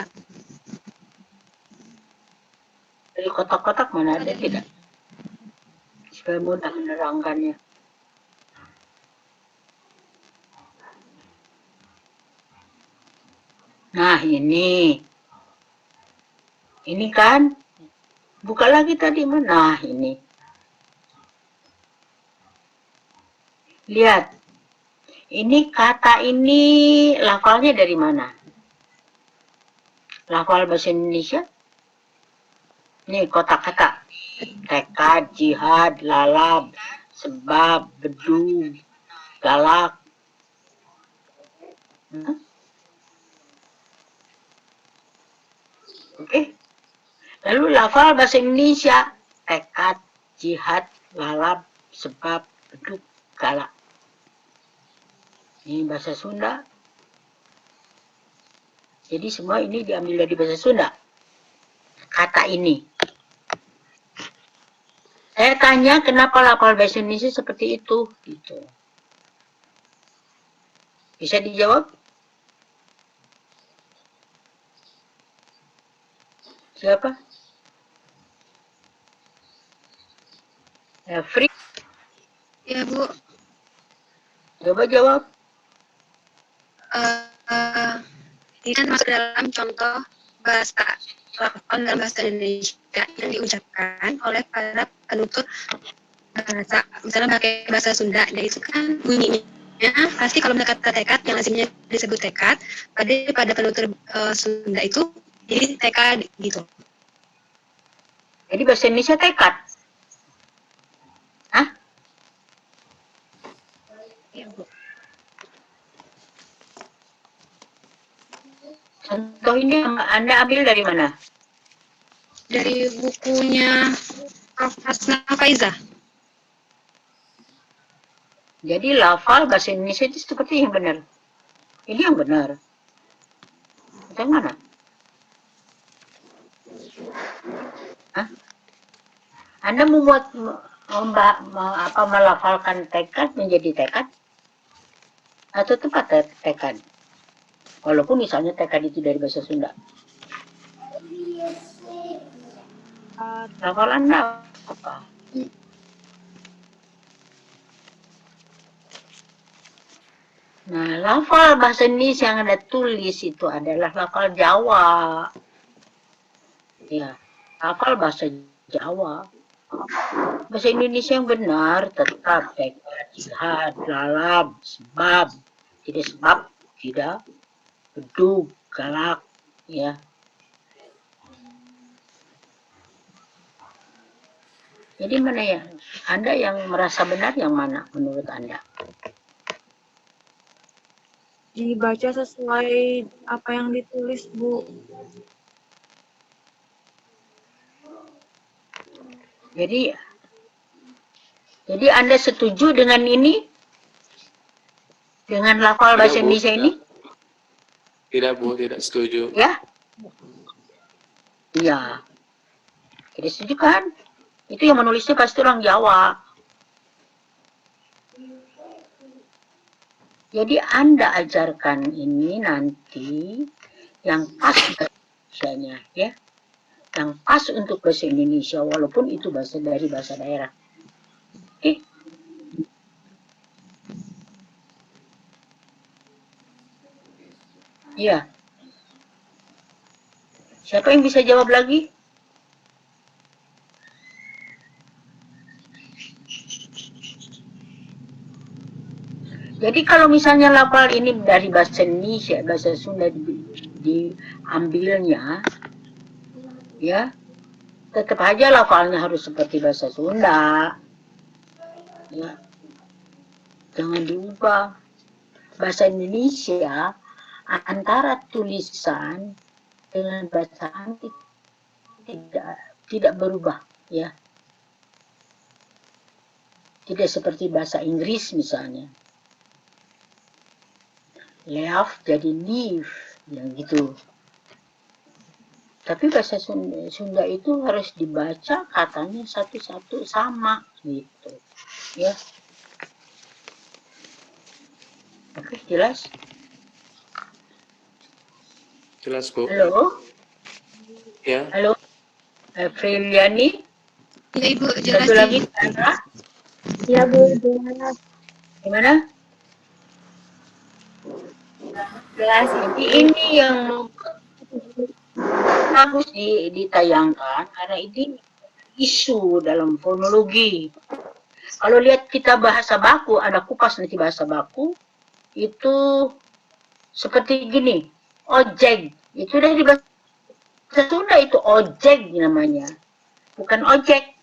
Dari kotak-kotak mana ada tidak? Supaya mudah menerangkannya. Nah, ini. Ini kan. Buka lagi tadi mana? Nah, ini. Lihat. Ini kata ini lafalnya dari mana? Lafal bahasa Indonesia? Ini kotak kata. Tekad, jihad, lalab, sebab, bedug, galak. Oke. Lalu lafal bahasa Indonesia. Tekad, jihad, lalab, sebab, bedug, galak. Ini bahasa Sunda. Jadi semua ini diambil dari bahasa Sunda. Kata ini. Saya tanya kenapa lafal bahasa Indonesia seperti itu. Gitu. Bisa dijawab? Siapa? Free. Ya, Bu. Coba jawab. Ini kan masuk dalam contoh bahasa dalam bahasa Indonesia yang diucapkan oleh para penutur bahasa, misalnya pakai bahasa Sunda, dan itu kan bunyinya pasti kalau kata tekad yang lazimnya disebut tekad, pada penutur Sunda itu jadi tekad gitu. Jadi bahasa Indonesia tekad. Hah? Ya, Bu. Contoh ini Anda ambil dari mana? Dari bukunya Prof. Hasna Faiza. Jadi lafal bahasa Indonesia itu seperti yang benar. Ini yang benar. Yang mana? Hah? Anda membuat melafalkan tekad menjadi tekad atau tempat tekad? Walaupun misalnya tekad itu dari bahasa Sunda. Lafal Anda apa? Nah, lafal bahasa Indonesia yang Anda tulis itu adalah lafal Jawa. Ya, lafal bahasa Jawa. Bahasa Indonesia yang benar tetap tekad, jihad, lalam, sebab, tidak, bedug, galak, ya. Jadi mana ya? Anda yang merasa benar yang mana menurut Anda? Dibaca sesuai apa yang ditulis, Bu. Jadi Anda setuju dengan ini? Dengan lafal bahasa Indonesia ini? Tidak, Bu, tidak setuju. Ya? Iya. Tidak setuju kan? Itu yang menulisnya pasti orang Jawa. Jadi Anda ajarkan ini nanti yang pas bahasa Indonesianya, ya. Yang pas untuk bahasa Indonesia, walaupun itu bahasa dari bahasa daerah. Oke? Iya. Siapa yang bisa jawab lagi? Jadi kalau misalnya lafal ini dari bahasa Indonesia, bahasa Sunda diambilnya, ya, tetap aja lafalnya harus seperti bahasa Sunda. Ya. Jangan diubah. Bahasa Indonesia antara tulisan dengan bacaan tidak berubah, ya. Tidak seperti bahasa Inggris misalnya. Leaf jadi leaf, yang gitu. Tapi bahasa Sunda itu harus dibaca katanya satu-satu sama, gitu, ya. Oke, jelas? Jelas, Bu. Halo? Ya, Halo? Friliani? Ya, Ibu, Satu jelasin. lagi, Sandra? Ya Bu, gimana? Gimana? Jelas. Jadi ini yang harus ditayangkan karena ini isu dalam fonologi. Kalau lihat kita bahasa baku, ada kupas nanti bahasa baku, itu seperti gini, ojek. Itu dari bahasa Sunda itu ojek namanya, bukan ojek.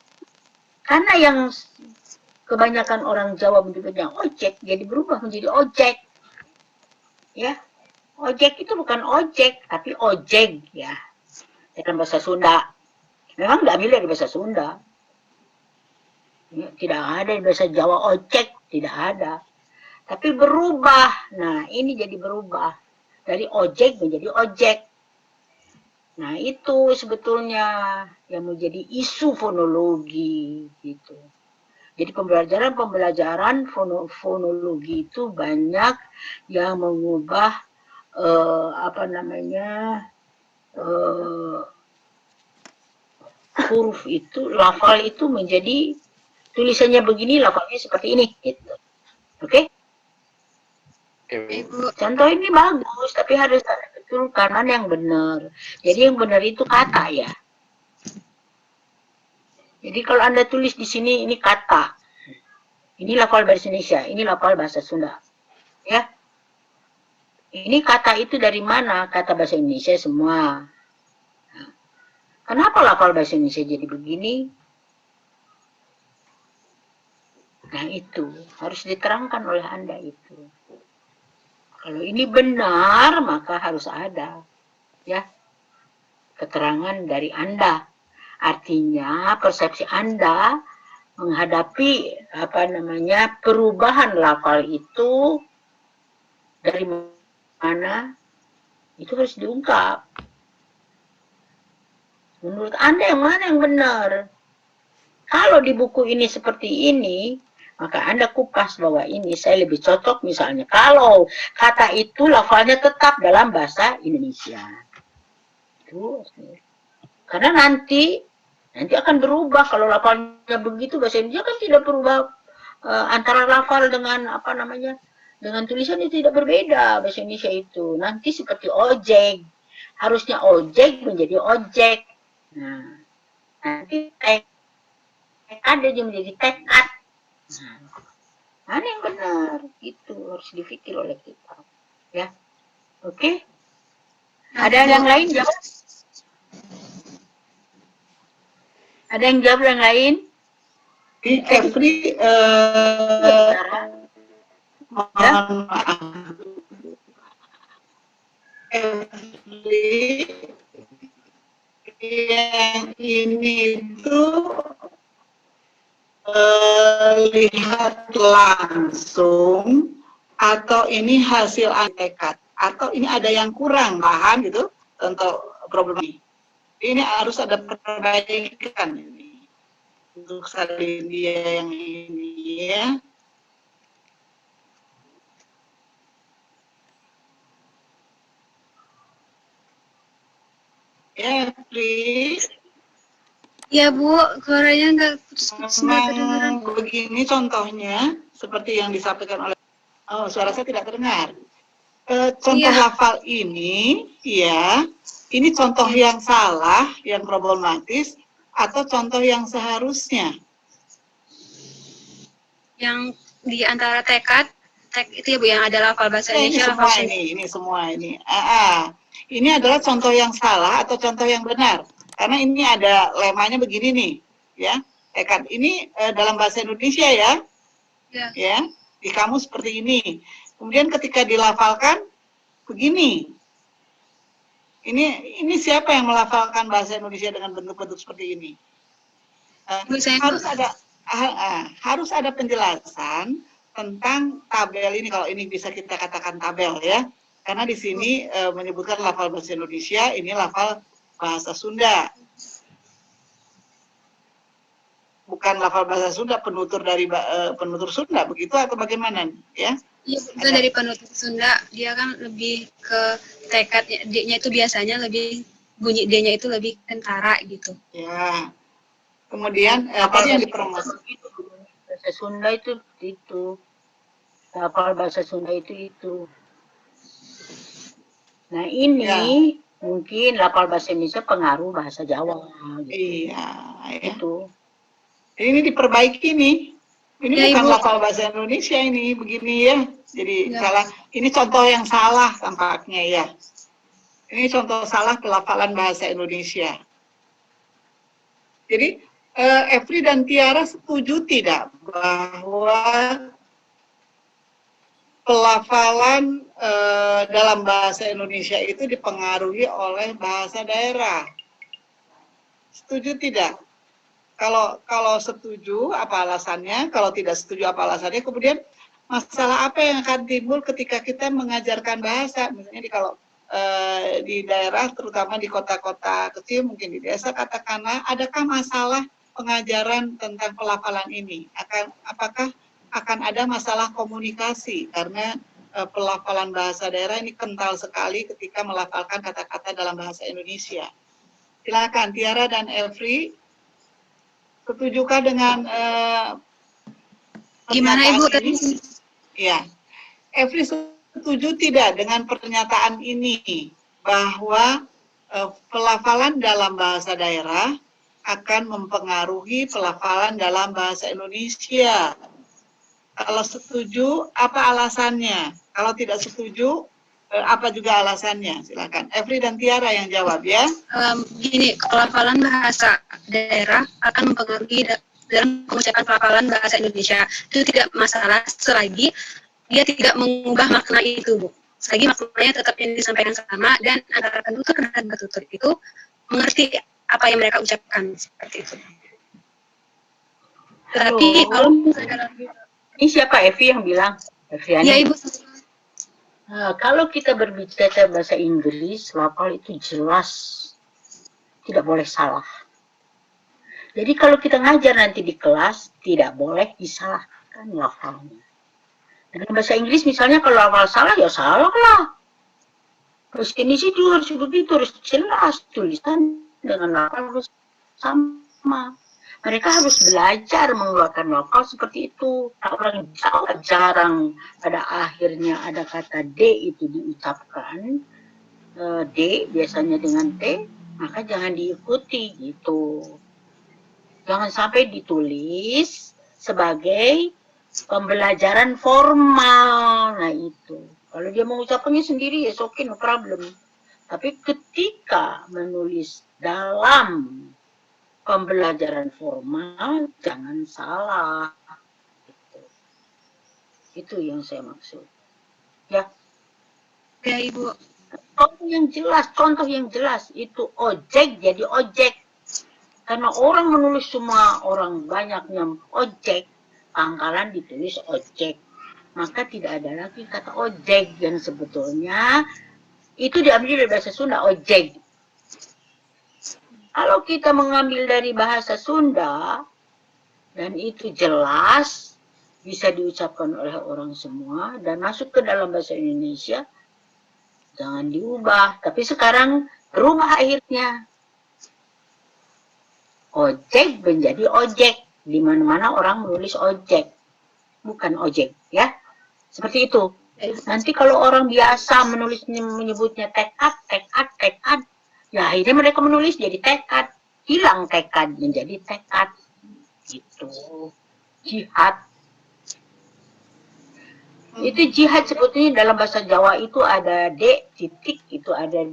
Karena yang kebanyakan orang Jawa menyebutnya ojek, jadi berubah menjadi ojek. Ya, ojek itu bukan ojek, tapi ojek, ya. Dalam bahasa Sunda. Memang diambil dari bahasa Sunda. Ya, tidak ada di bahasa Jawa ojek, tidak ada. Tapi berubah. Nah, ini jadi berubah. Dari ojek menjadi ojek. Nah, itu sebetulnya yang menjadi isu fonologi, gitu. Jadi pembelajaran fonologi itu banyak yang mengubah huruf itu, lafal itu menjadi tulisannya begini, lafalnya seperti ini, gitu. Oke? oke, Bu. Ibu, Contoh ini bagus, tapi harus ada betul kanan yang benar. Jadi yang benar itu kata, ya. Jadi kalau Anda tulis di sini, ini kata. Ini lafal bahasa Indonesia, ini lafal bahasa Sunda. Ya. Ini kata itu dari mana? Kata bahasa Indonesia semua. Kenapa lafal bahasa Indonesia jadi begini? Nah, itu harus diterangkan oleh Anda itu. Kalau ini benar, maka harus ada, ya, keterangan dari Anda. Artinya persepsi Anda menghadapi perubahan lafal itu dari mana, itu harus diungkap. Menurut Anda yang mana yang benar? Kalau di buku ini seperti ini, maka Anda kupas bahwa ini saya lebih cocok misalnya kalau kata itu lafalnya tetap dalam bahasa Indonesia. Itu karena nanti akan berubah kalau lafalnya begitu, bahasa Indonesia kan tidak berubah antara lafal dengan apa namanya, dengan tulisan itu tidak berbeda bahasa Indonesia itu. Nanti seperti ojek, harusnya ojek menjadi ojek. Nah, nanti ada yang menjadi tekad. Mana yang benar? Itu harus dipikir oleh kita. Ya, oke? Ada yang lain jawab? Ada yang jawab yang lain? Every mohon maaf. Every yang ini tuh lihat langsung atau ini hasil tekad atau ini ada yang kurang paham gitu untuk problem ini. Ini harus ada perbaikan ini untuk salin dia yang ini ya. Ya, please. Ya Bu, suaranya nggak putus-putus, nggak kedengeran. Memang begini contohnya seperti yang disampaikan oleh suara saya tidak terdengar. Contoh lafal ini ya, ini contoh yang salah, yang problematis atau contoh yang seharusnya. Yang di antara tekad itu ya Bu, yang ada lafal bahasa Ini Indonesia, semua lafal ini semua ini. Ini adalah contoh yang salah atau contoh yang benar. Karena ini ada lemanya begini nih, ya. Tekad ini dalam bahasa Indonesia ya. Ya, di kamus seperti ini. Kemudian ketika dilafalkan begini. Ini siapa yang melafalkan bahasa Indonesia dengan bentuk-bentuk seperti ini? Harus ada penjelasan tentang tabel ini. Kalau ini bisa kita katakan tabel ya. Karena di sini menyebutkan lafal bahasa Indonesia, ini lafal bahasa Sunda. Bukan lafal bahasa Sunda, penutur dari penutur Sunda, begitu atau bagaimana? Ya? Iya, betul, dari penutur Sunda. Dia kan lebih ke tekad, D-nya itu biasanya lebih, bunyi D-nya itu lebih kentara gitu. Ya. Kemudian tadi yang dipromosikan bahasa Sunda itu lafal bahasa Sunda itu. Nah ini ya, mungkin lafal bahasa Indonesia pengaruh bahasa Jawa. Gitu. Iya, ya. Itu. Ini diperbaiki nih. Ini ya, bukan Ibu. lafal bahasa Indonesia ini begini ya. Jadi salah. Ini contoh yang salah tampaknya ya. Ini contoh salah pelafalan bahasa Indonesia. Jadi Efri dan Tiara setuju tidak bahwa pelafalan dalam bahasa Indonesia itu dipengaruhi oleh bahasa daerah? Setuju tidak? Kalau setuju, apa alasannya? Kalau tidak setuju, apa alasannya? Kemudian masalah apa yang akan timbul ketika kita mengajarkan bahasa? Misalnya kalau di daerah, terutama di kota-kota kecil, mungkin di desa, katakanlah, adakah masalah pengajaran tentang pelafalan ini? Apakah akan ada masalah komunikasi? Karena pelafalan bahasa daerah ini kental sekali ketika melafalkan kata-kata dalam bahasa Indonesia. Silakan, Tiara dan Elfri. Setujukah dengan gimana Ibu tadi? Ya, Efri setuju tidak dengan pernyataan ini bahwa pelafalan dalam bahasa daerah akan mempengaruhi pelafalan dalam bahasa Indonesia? Kalau setuju, apa alasannya? Kalau tidak setuju, apa juga alasannya? Silakan. Efri dan Tiara yang jawab ya. Gini, pelafalan bahasa daerah akan mempengaruhi dalam pengucapan pelafalan bahasa Indonesia. Itu tidak masalah selagi dia tidak mengubah makna itu, Bu. Selagi maknanya tetap yang disampaikan sama dan antara penutur dan penutur itu mengerti apa yang mereka ucapkan seperti itu. Tetapi kalau ini siapa Evi yang bilang? Eviani? Ya Ibu. Nah, kalau kita berbicara bahasa Inggris, lafal itu jelas tidak boleh salah. Jadi kalau kita ngajar nanti di kelas, tidak boleh disalahkan lafalnya. Dengan bahasa Inggris misalnya kalau lafal salah, ya salah lah. Terus ini sih harus begitu, harus jelas tulisan dengan lafal harus sama. Mereka harus belajar mengeluarkan lafal seperti itu. Orang Jawa jarang pada akhirnya ada kata D itu diucapkan. D biasanya dengan T, maka jangan diikuti gitu. Jangan sampai ditulis sebagai pembelajaran formal. Nah itu. Kalau dia mengucapkannya sendiri, ya okay, no problem. Tapi ketika menulis dalam pembelajaran formal, jangan salah. Itu yang saya maksud. Ya. Ya, Ibu. Contoh yang jelas itu ojek jadi ojek. Karena orang menulis semua, orang banyaknya ojek, pangkalan ditulis ojek. Maka tidak ada lagi kata ojek yang sebetulnya itu diambil dari bahasa Sunda, ojek. Kalau kita mengambil dari bahasa Sunda, dan itu jelas, bisa diucapkan oleh orang semua, dan masuk ke dalam bahasa Indonesia, jangan diubah. Tapi sekarang berubah akhirnya. Ojek menjadi ojek. Di mana-mana orang menulis ojek. Bukan ojek, ya. Seperti itu. Nanti kalau orang biasa menyebutnya tekad, ya akhirnya mereka menulis jadi tekad. Hilang tekad menjadi tekad. Gitu. Jihad. Itu jihad sebetulnya dalam bahasa Jawa itu ada D titik, itu ada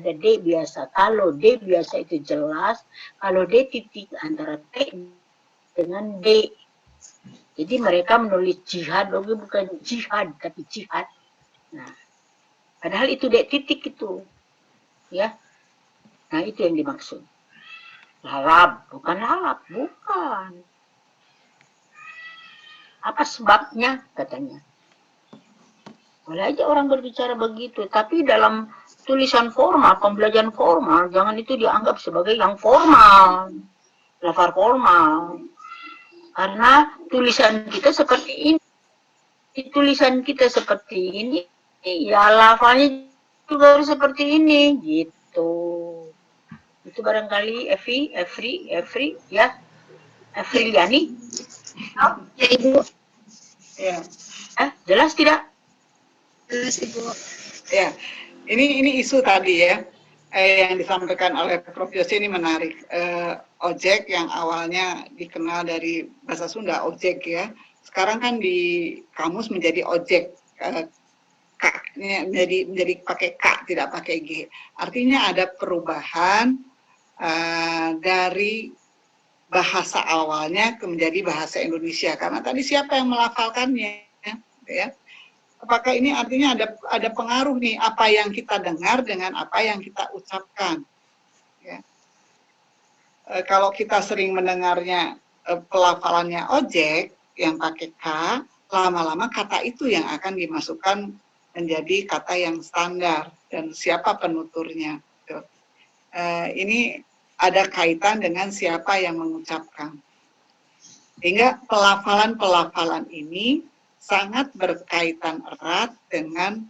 D biasa. Kalau D biasa itu jelas, kalau D titik antara T dengan D. Jadi mereka menulis jihad, bukan jihad tapi jihad. Nah, padahal itu D titik itu, ya. Nah itu yang dimaksud. Lalap, bukan lalap, bukan. Apa sebabnya katanya? Boleh aja orang berbicara begitu, tapi dalam tulisan formal, pembelajaran formal, jangan itu dianggap sebagai yang formal, lafal formal. Karena tulisan kita seperti ini, ya lafalnya juga harus seperti ini, gitu. Itu barangkali Efri, ya, Efriliani. Ya, Ibu. Ya. Jelas tidak? Jelas, Ibu. Ya, ini isu tadi ya, yang disampaikan oleh Prof. Yosi ini menarik. Ojek yang awalnya dikenal dari bahasa Sunda, ojek ya, sekarang kan di kamus menjadi ojek, K-nya menjadi pakai K, tidak pakai G. Artinya ada perubahan dari bahasa awalnya menjadi bahasa Indonesia. Karena tadi siapa yang melafalkannya, ya? Apakah ini artinya ada pengaruh nih apa yang kita dengar dengan apa yang kita ucapkan? Ya. Kalau kita sering mendengarnya pelafalannya ojek yang pakai K, lama-lama kata itu yang akan dimasukkan menjadi kata yang standar dan siapa penuturnya. Ini ada kaitan dengan siapa yang mengucapkan. Sehingga pelafalan-pelafalan ini sangat berkaitan erat dengan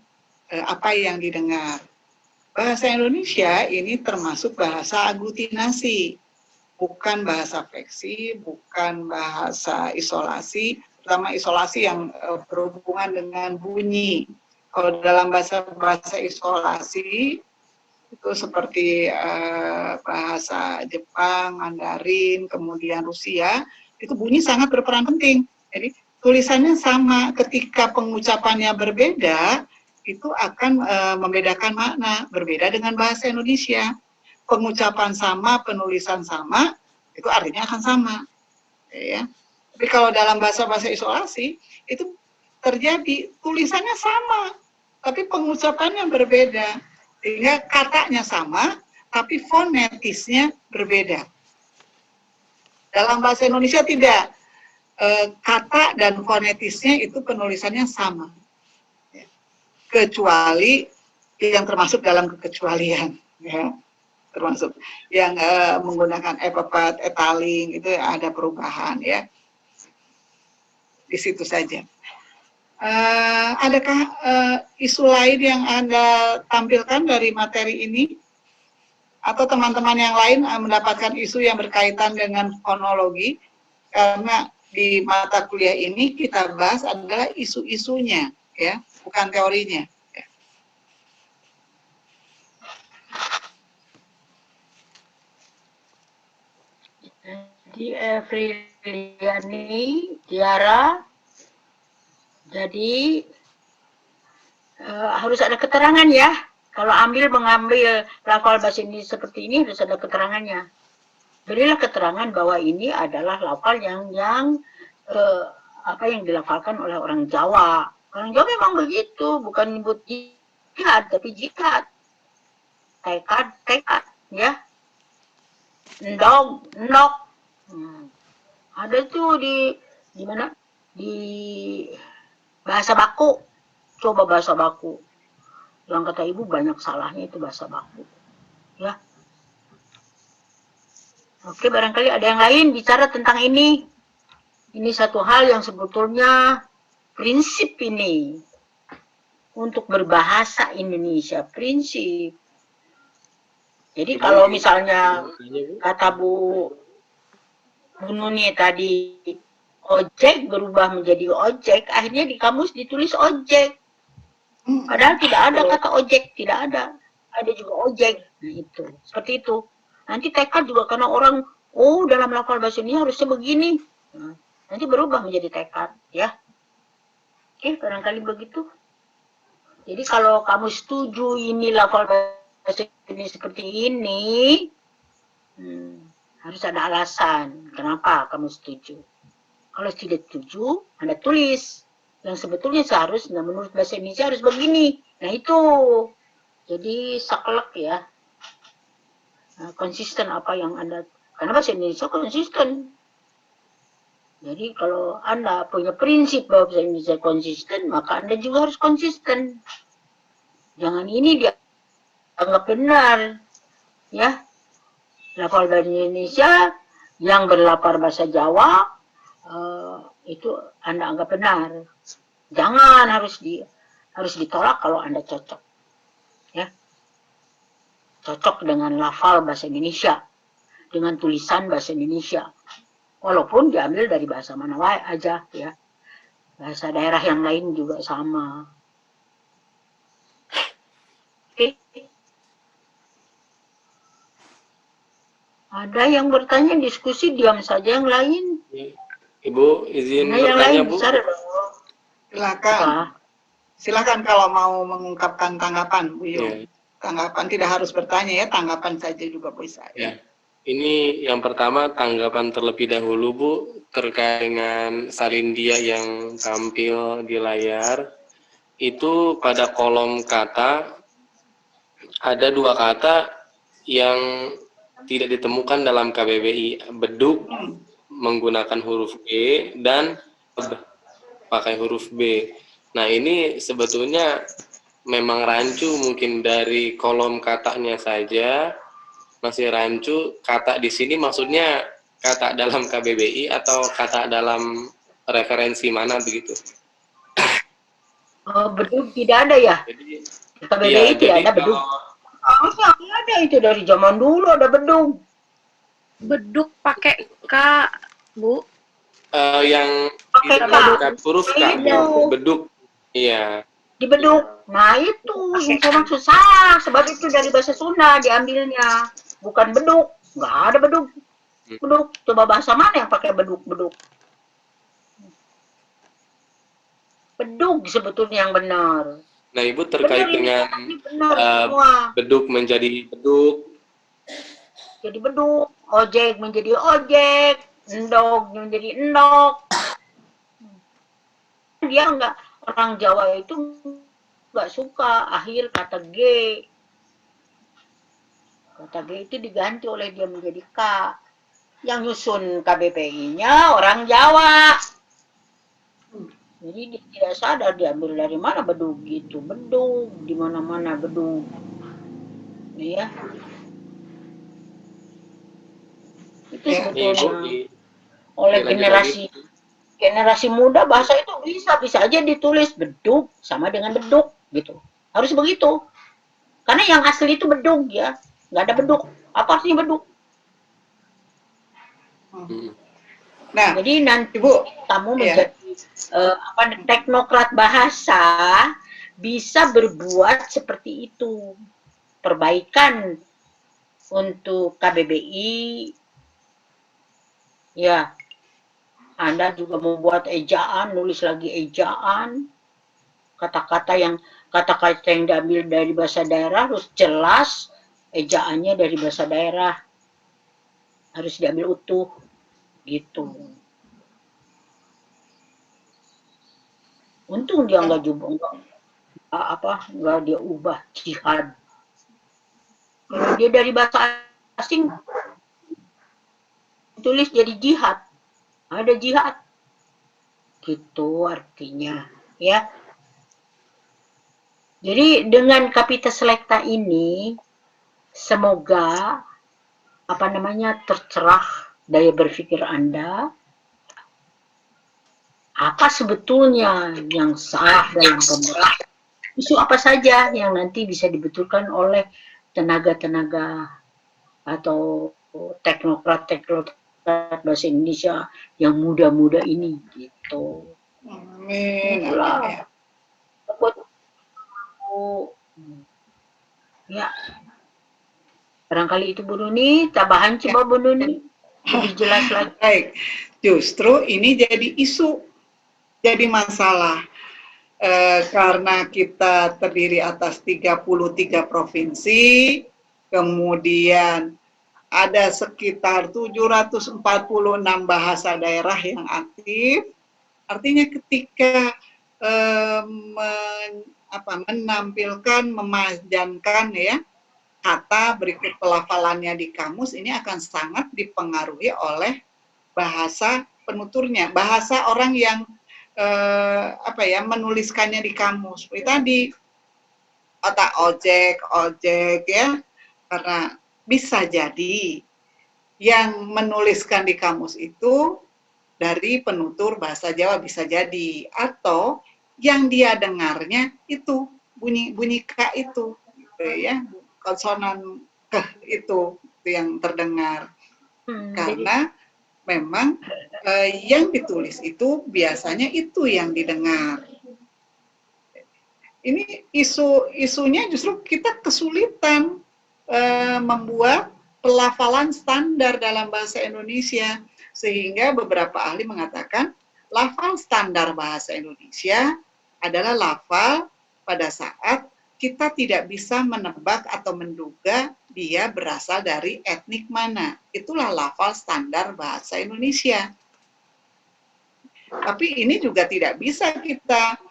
apa yang didengar. Bahasa Indonesia ini termasuk bahasa aglutinasi, bukan bahasa fleksi, bukan bahasa isolasi, terutama isolasi yang berhubungan dengan bunyi. Kalau dalam bahasa isolasi itu seperti bahasa Jepang, Mandarin, kemudian Rusia, itu bunyi sangat berperan penting. Jadi tulisannya sama, ketika pengucapannya berbeda, itu akan membedakan makna, berbeda dengan bahasa Indonesia. Pengucapan sama, penulisan sama, itu artinya akan sama. Ya. Tapi kalau dalam bahasa-bahasa isolasi, itu terjadi, tulisannya sama, tapi pengucapannya berbeda. Sehingga katanya sama, tapi fonetisnya berbeda. Dalam bahasa Indonesia tidak. Kata dan fonetisnya itu penulisannya sama, ya. Kecuali yang termasuk dalam kekecualian, ya. termasuk yang menggunakan epopet, etaling itu ada perubahan ya. Di situ saja. Adakah isu lain yang Anda tampilkan dari materi ini? Atau teman-teman yang lain mendapatkan isu yang berkaitan dengan fonologi? Karena di mata kuliah ini kita bahas adalah isu-isunya, ya, bukan teorinya. Jadi Friliani, Tiara, jadi harus ada keterangan ya. Kalau mengambil lafal bahasa Indonesia seperti ini harus ada keterangannya. Berilah keterangan bahwa ini adalah lafal yang dilafalkan oleh orang Jawa. Orang Jawa memang begitu, bukan nyebut jihad tapi jihad. Tekad, ya. Ndok. Ada tuh di mana? Di bahasa baku. Coba bahasa baku. Yang kata ibu banyak salahnya itu bahasa baku. Ya. Oke, barangkali ada yang lain bicara tentang ini. Ini satu hal yang sebetulnya prinsip ini. Untuk berbahasa Indonesia, prinsip. Jadi kalau misalnya kata Bu Nuni tadi, ojek berubah menjadi ojek, akhirnya di kamus ditulis ojek. Padahal tidak ada kata ojek, tidak ada. Ada juga ojek. Nah itu, seperti itu. Nanti tekad juga karena orang, dalam lafal bahasa ini harusnya begini. Nah, nanti berubah menjadi tekad, ya. Oke, barangkali begitu. Jadi kalau kamu setuju ini lafal bahasa ini seperti ini, harus ada alasan kenapa kamu setuju. Kalau tidak setuju, Anda tulis. Yang sebetulnya seharusnya menurut bahasa Indonesia harus begini. Nah itu. Jadi saklek ya. Konsisten apa yang Anda, karena bahasa Indonesia konsisten. Jadi kalau Anda punya prinsip bahwa bahasa Indonesia konsisten, maka Anda juga harus konsisten. Jangan ini dianggap benar. Ya. Lafal bahasa Indonesia yang berlafal bahasa Jawa, itu Anda anggap benar. Jangan, harus ditolak kalau Anda cocok. Ya. Cocok dengan lafal bahasa Indonesia, dengan tulisan bahasa Indonesia. Walaupun diambil dari bahasa mana aja ya. Bahasa daerah yang lain juga sama. Oke. Ada yang bertanya, diskusi, diam saja yang lain. Ibu izin Nah, yang bertanya, lain Bu. bicara. Silakan. Silakan kalau mau mengungkapkan tanggapan, Bu Yung. Ya. Tanggapan tidak harus bertanya ya, tanggapan saja juga bisa. Ya. Ini yang pertama tanggapan terlebih dahulu, Bu, terkait dengan Salindia yang tampil di layar. Itu pada kolom kata ada dua kata yang tidak ditemukan dalam KBBI, beduk menggunakan huruf B dan pakai huruf B. Nah ini sebetulnya memang rancu, mungkin dari kolom katanya saja masih rancu. Kata di sini maksudnya kata dalam KBBI atau kata dalam referensi mana begitu? Beduk tidak ada ya? Jadi, KBBI tidak ada beduk. Harusnya ada itu dari zaman dulu ada beduk. Beduk pakai K, Bu. yang Pakai huruf K, Bu. Beduk. Iya. Di beduk. Nah itu memang susah, sebab itu dari bahasa Sunda diambilnya. Bukan beduk, nggak ada beduk. Beduk, coba bahasa mana yang pakai beduk-beduk? Beduk sebetulnya yang benar. Nah, Ibu terkait dengan beduk menjadi beduk. Jadi beduk, ojek menjadi ojek, endok menjadi endok. Dia enggak, orang Jawa itu enggak suka akhir kata G. Kata G itu diganti oleh dia menjadi K. Yang nyusun KBBI-nya orang Jawa. Jadi dia tidak sadar diambil dari mana beduk gitu. Beduk, di mana-mana beduk. Ya. Itu Ya. Nih Bu, sebetulnya oleh dilanjut lagi. generasi muda bahasa itu bisa aja ditulis beduk sama dengan beduk gitu. Harus begitu. Karena yang asli itu beduk ya, nggak ada beduk. Apa artinya beduk? Nah, Jadi nanti Ibu, kamu ya, menjadi teknokrat bahasa bisa berbuat seperti itu. Perbaikan untuk KBBI, ya Anda juga membuat ejaan, nulis lagi ejaan, kata-kata yang diambil dari bahasa daerah harus jelas, ejaannya dari bahasa daerah harus diambil utuh gitu. Untung dia nggak dia ubah jihad. Kalau dia dari bahasa asing tulis jadi jihad, ada jihad gitu artinya ya. Jadi dengan Kapita Selekta ini semoga tercerah daya berpikir Anda, apa sebetulnya yang salah dalam pemerintahan, isu apa saja yang nanti bisa dibetulkan oleh tenaga-tenaga atau teknokrat bahasa Indonesia yang muda-muda ini gitu. amin, amin, ya. Ya, barangkali itu Bu Nuni, tambahan coba Bu Nuni, lebih jelas lagi. Baik, justru ini jadi isu, jadi masalah. Karena kita terdiri atas 33 provinsi, kemudian ada sekitar 746 bahasa daerah yang aktif. Artinya ketika menampilkan, memajankan ya kata berikut pelafalannya di kamus, ini akan sangat dipengaruhi oleh bahasa penuturnya, bahasa orang yang menuliskannya di kamus. Seperti tadi, otak ojek ya, karena bisa jadi yang menuliskan di kamus itu dari penutur bahasa Jawa, bisa jadi, atau yang dia dengarnya itu bunyi K itu, gitu ya, konsonan itu yang terdengar. Karena memang yang ditulis itu biasanya itu yang didengar. Ini isunya justru kita kesulitan membuat pelafalan standar dalam bahasa Indonesia, sehingga beberapa ahli mengatakan lafal standar bahasa Indonesia adalah lafal pada saat kita tidak bisa menebak atau menduga dia berasal dari etnik mana. Itulah lafal standar bahasa Indonesia. Tapi ini juga tidak bisa kita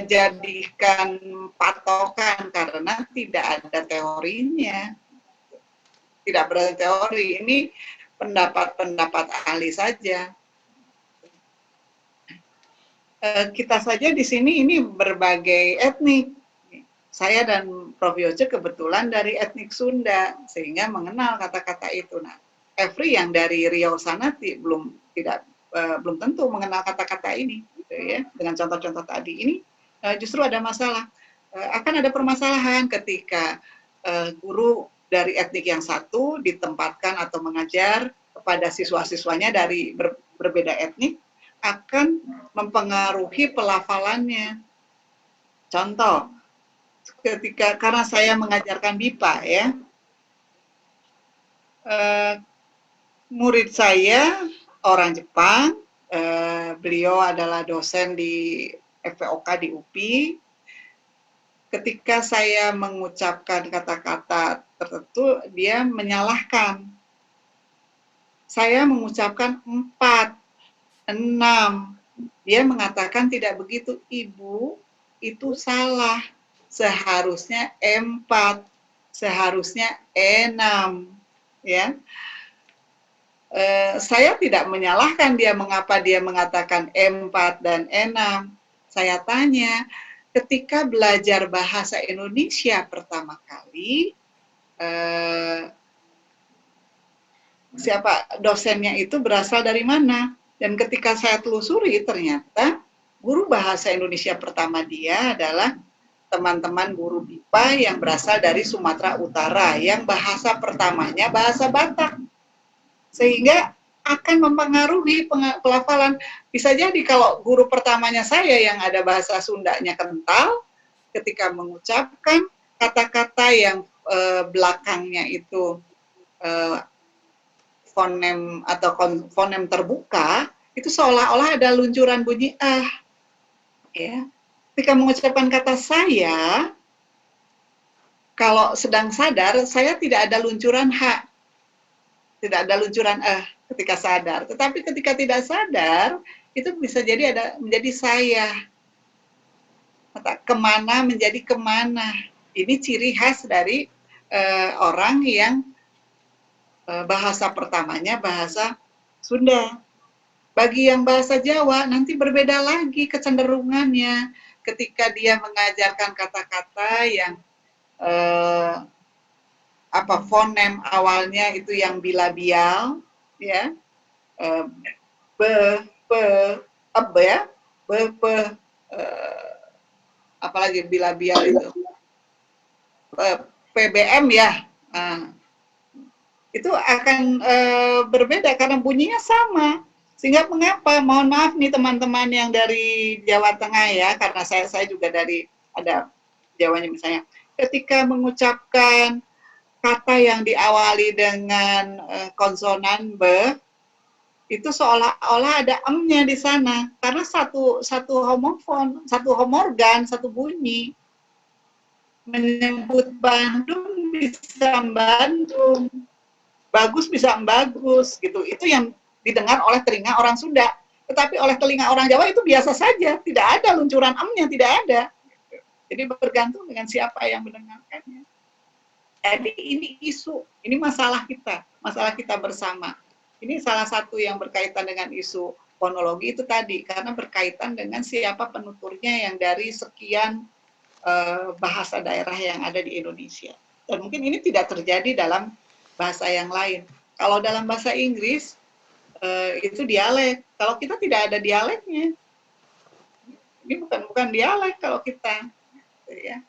jadikan patokan karena tidak ada teorinya. Tidak berada teori, ini pendapat-pendapat ahli saja. Kita saja di sini ini berbagai etnik. Saya dan Prof. Yoce kebetulan dari etnik Sunda, sehingga mengenal kata-kata itu. Nah, Every yang dari Riau sana belum tentu mengenal kata-kata ini, gitu ya. Dengan contoh-contoh tadi ini justru ada masalah. Akan ada permasalahan ketika guru dari etnik yang satu ditempatkan atau mengajar kepada siswa-siswanya dari berbeda etnik, akan mempengaruhi pelafalannya. Contoh, karena saya mengajarkan BIPA ya, murid saya orang Jepang, beliau adalah dosen di FPOK di UPI. Ketika saya mengucapkan kata-kata tertentu, dia menyalahkan. Saya mengucapkan 4, 6. Dia mengatakan tidak begitu, Ibu, itu salah. Seharusnya 4, seharusnya 6. Ya. Saya tidak menyalahkan dia mengapa dia mengatakan 4 dan 6. Saya tanya, ketika belajar bahasa Indonesia pertama kali, siapa dosennya itu berasal dari mana. Dan ketika saya telusuri, ternyata guru bahasa Indonesia pertama dia adalah teman-teman guru BIPA yang berasal dari Sumatera Utara, yang bahasa pertamanya bahasa Batak. Sehingga akan mempengaruhi pelafalan. Bisa jadi kalau guru pertamanya saya yang ada bahasa Sundanya kental, ketika mengucapkan kata-kata yang belakangnya itu fonem atau fonem terbuka, itu seolah-olah ada luncuran bunyi ya. Ketika mengucapkan kata saya, kalau sedang sadar, saya tidak ada luncuran h, tidak ada luncuran ketika sadar. Tetapi ketika tidak sadar, itu bisa jadi ada menjadi saya. Kemana menjadi kemana. Ini ciri khas dari orang yang bahasa pertamanya bahasa Sunda. Bagi yang bahasa Jawa nanti berbeda lagi kecenderungannya ketika dia mengajarkan kata-kata yang fonem awalnya itu yang bilabial, ya, be, pe, ya, be, pe, apalagi bilabial itu, PBM ya. Nah, itu akan berbeda karena bunyinya sama. Sehingga mengapa, mohon maaf nih teman-teman yang dari Jawa Tengah ya, karena saya juga dari ada Jawanya misalnya, ketika mengucapkan kata yang diawali dengan konsonan be, itu seolah-olah ada em-nya di sana, karena satu homofon, satu homorgan, satu bunyi. Menyebut Bandung bisa Bandung, bagus bisa bagus gitu. Itu yang didengar oleh telinga orang Sunda. Tetapi oleh telinga orang Jawa itu biasa saja, tidak ada luncuran em-nya, tidak ada. Jadi bergantung dengan siapa yang mendengarkannya. Jadi ini isu, ini masalah kita bersama. Ini salah satu yang berkaitan dengan isu fonologi itu tadi, karena berkaitan dengan siapa penuturnya yang dari sekian bahasa daerah yang ada di Indonesia. Dan mungkin ini tidak terjadi dalam bahasa yang lain. Kalau dalam bahasa Inggris, itu dialek. Kalau kita tidak ada dialeknya. Ini bukan dialek kalau kita. Ya.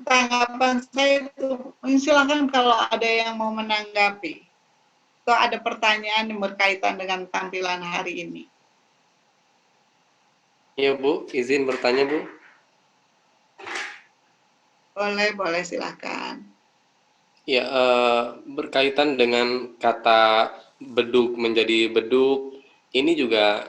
Tanggapan saya itu, silakan kalau ada yang mau menanggapi. Atau ada pertanyaan yang berkaitan dengan tampilan hari ini. Ya Bu, izin bertanya Bu. Boleh silakan. Ya, berkaitan dengan kata beduk menjadi beduk, ini juga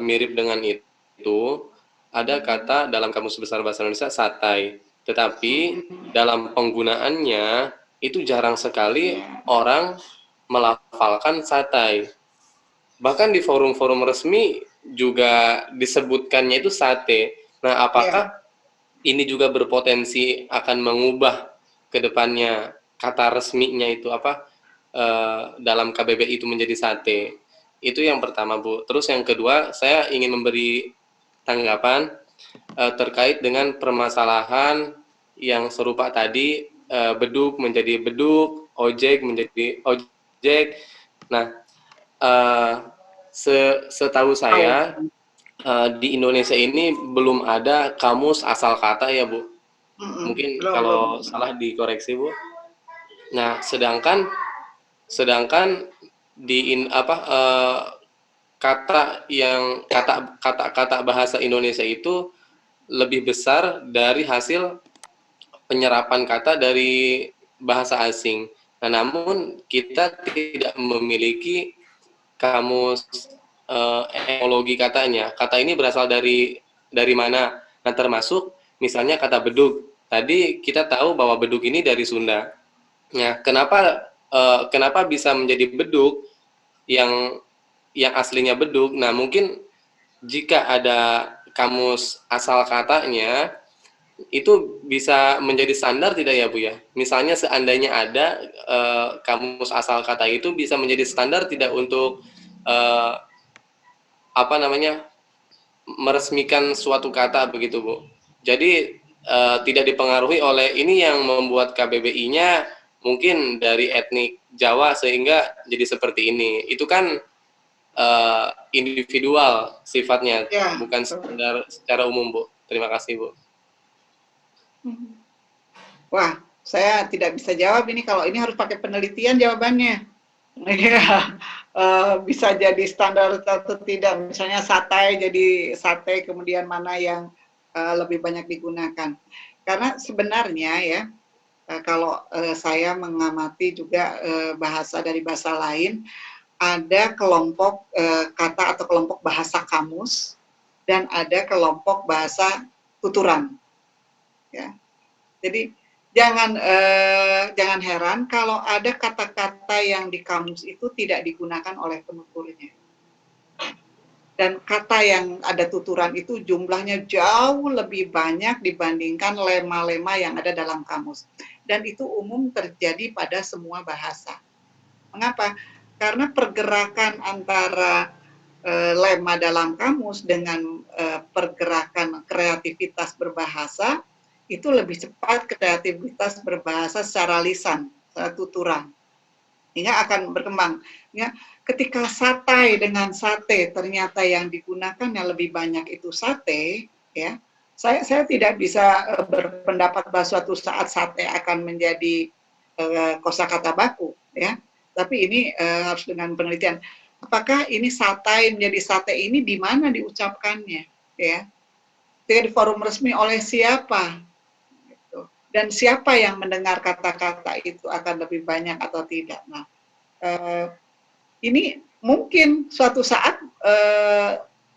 mirip dengan itu. Ada kata dalam Kamus Besar Bahasa Indonesia satai, tetapi dalam penggunaannya itu jarang sekali orang melafalkan satai. Bahkan di forum-forum resmi juga disebutkannya itu sate. Nah, apakah ini juga berpotensi akan mengubah ke depannya kata resminya itu dalam KBBI itu menjadi sate? Itu yang pertama Bu. Terus yang kedua, saya ingin memberi tanggapan terkait dengan permasalahan yang serupa tadi, beduk menjadi beduk, ojek menjadi ojek. Nah, setahu saya di Indonesia ini belum ada kamus asal kata ya Bu. Mungkin kalau salah dikoreksi Bu. Nah, sedangkan di kata bahasa Indonesia itu lebih besar dari hasil penyerapan kata dari bahasa asing. Nah, namun kita tidak memiliki kamus etimologi katanya. Kata ini berasal dari mana? Nah, termasuk misalnya kata bedug. Tadi kita tahu bahwa bedug ini dari Sunda. Nah, kenapa bisa menjadi bedug yang aslinya bedug? Nah, mungkin jika ada kamus asal katanya itu bisa menjadi standar tidak ya Bu ya? Misalnya seandainya ada kamus asal kata itu bisa menjadi standar tidak untuk meresmikan suatu kata begitu Bu. Jadi tidak dipengaruhi oleh ini yang membuat KBBI-nya mungkin dari etnik Jawa sehingga jadi seperti ini. Itu kan individual sifatnya, Ya, bukan secara umum, Bu. Terima kasih, Bu. Wah, saya tidak bisa jawab ini, kalau ini harus pakai penelitian jawabannya. Iya, bisa jadi standar atau tidak. Misalnya sate jadi sate, kemudian mana yang lebih banyak digunakan. Karena sebenarnya ya, kalau saya mengamati juga bahasa dari bahasa lain, ada kelompok kata atau kelompok bahasa kamus dan ada kelompok bahasa tuturan. Ya, jadi jangan heran kalau ada kata-kata yang di kamus itu tidak digunakan oleh penuturnya. Dan kata yang ada tuturan itu jumlahnya jauh lebih banyak dibandingkan lema-lema yang ada dalam kamus. Dan itu umum terjadi pada semua bahasa. Mengapa? Karena pergerakan antara lema dalam kamus dengan pergerakan kreativitas berbahasa itu lebih cepat kreativitas berbahasa secara lisan, secara tuturan, hingga akan berkembang. Ya, ketika satai dengan sate ternyata yang digunakan yang lebih banyak itu sate, ya, saya tidak bisa berpendapat bahwa suatu saat sate akan menjadi kosakata baku, ya. Tapi ini harus dengan penelitian. Apakah ini satai menjadi sate ini di mana diucapkannya, ya? Di forum resmi oleh siapa? Dan siapa yang mendengar kata-kata itu akan lebih banyak atau tidak. Nah, ini mungkin suatu saat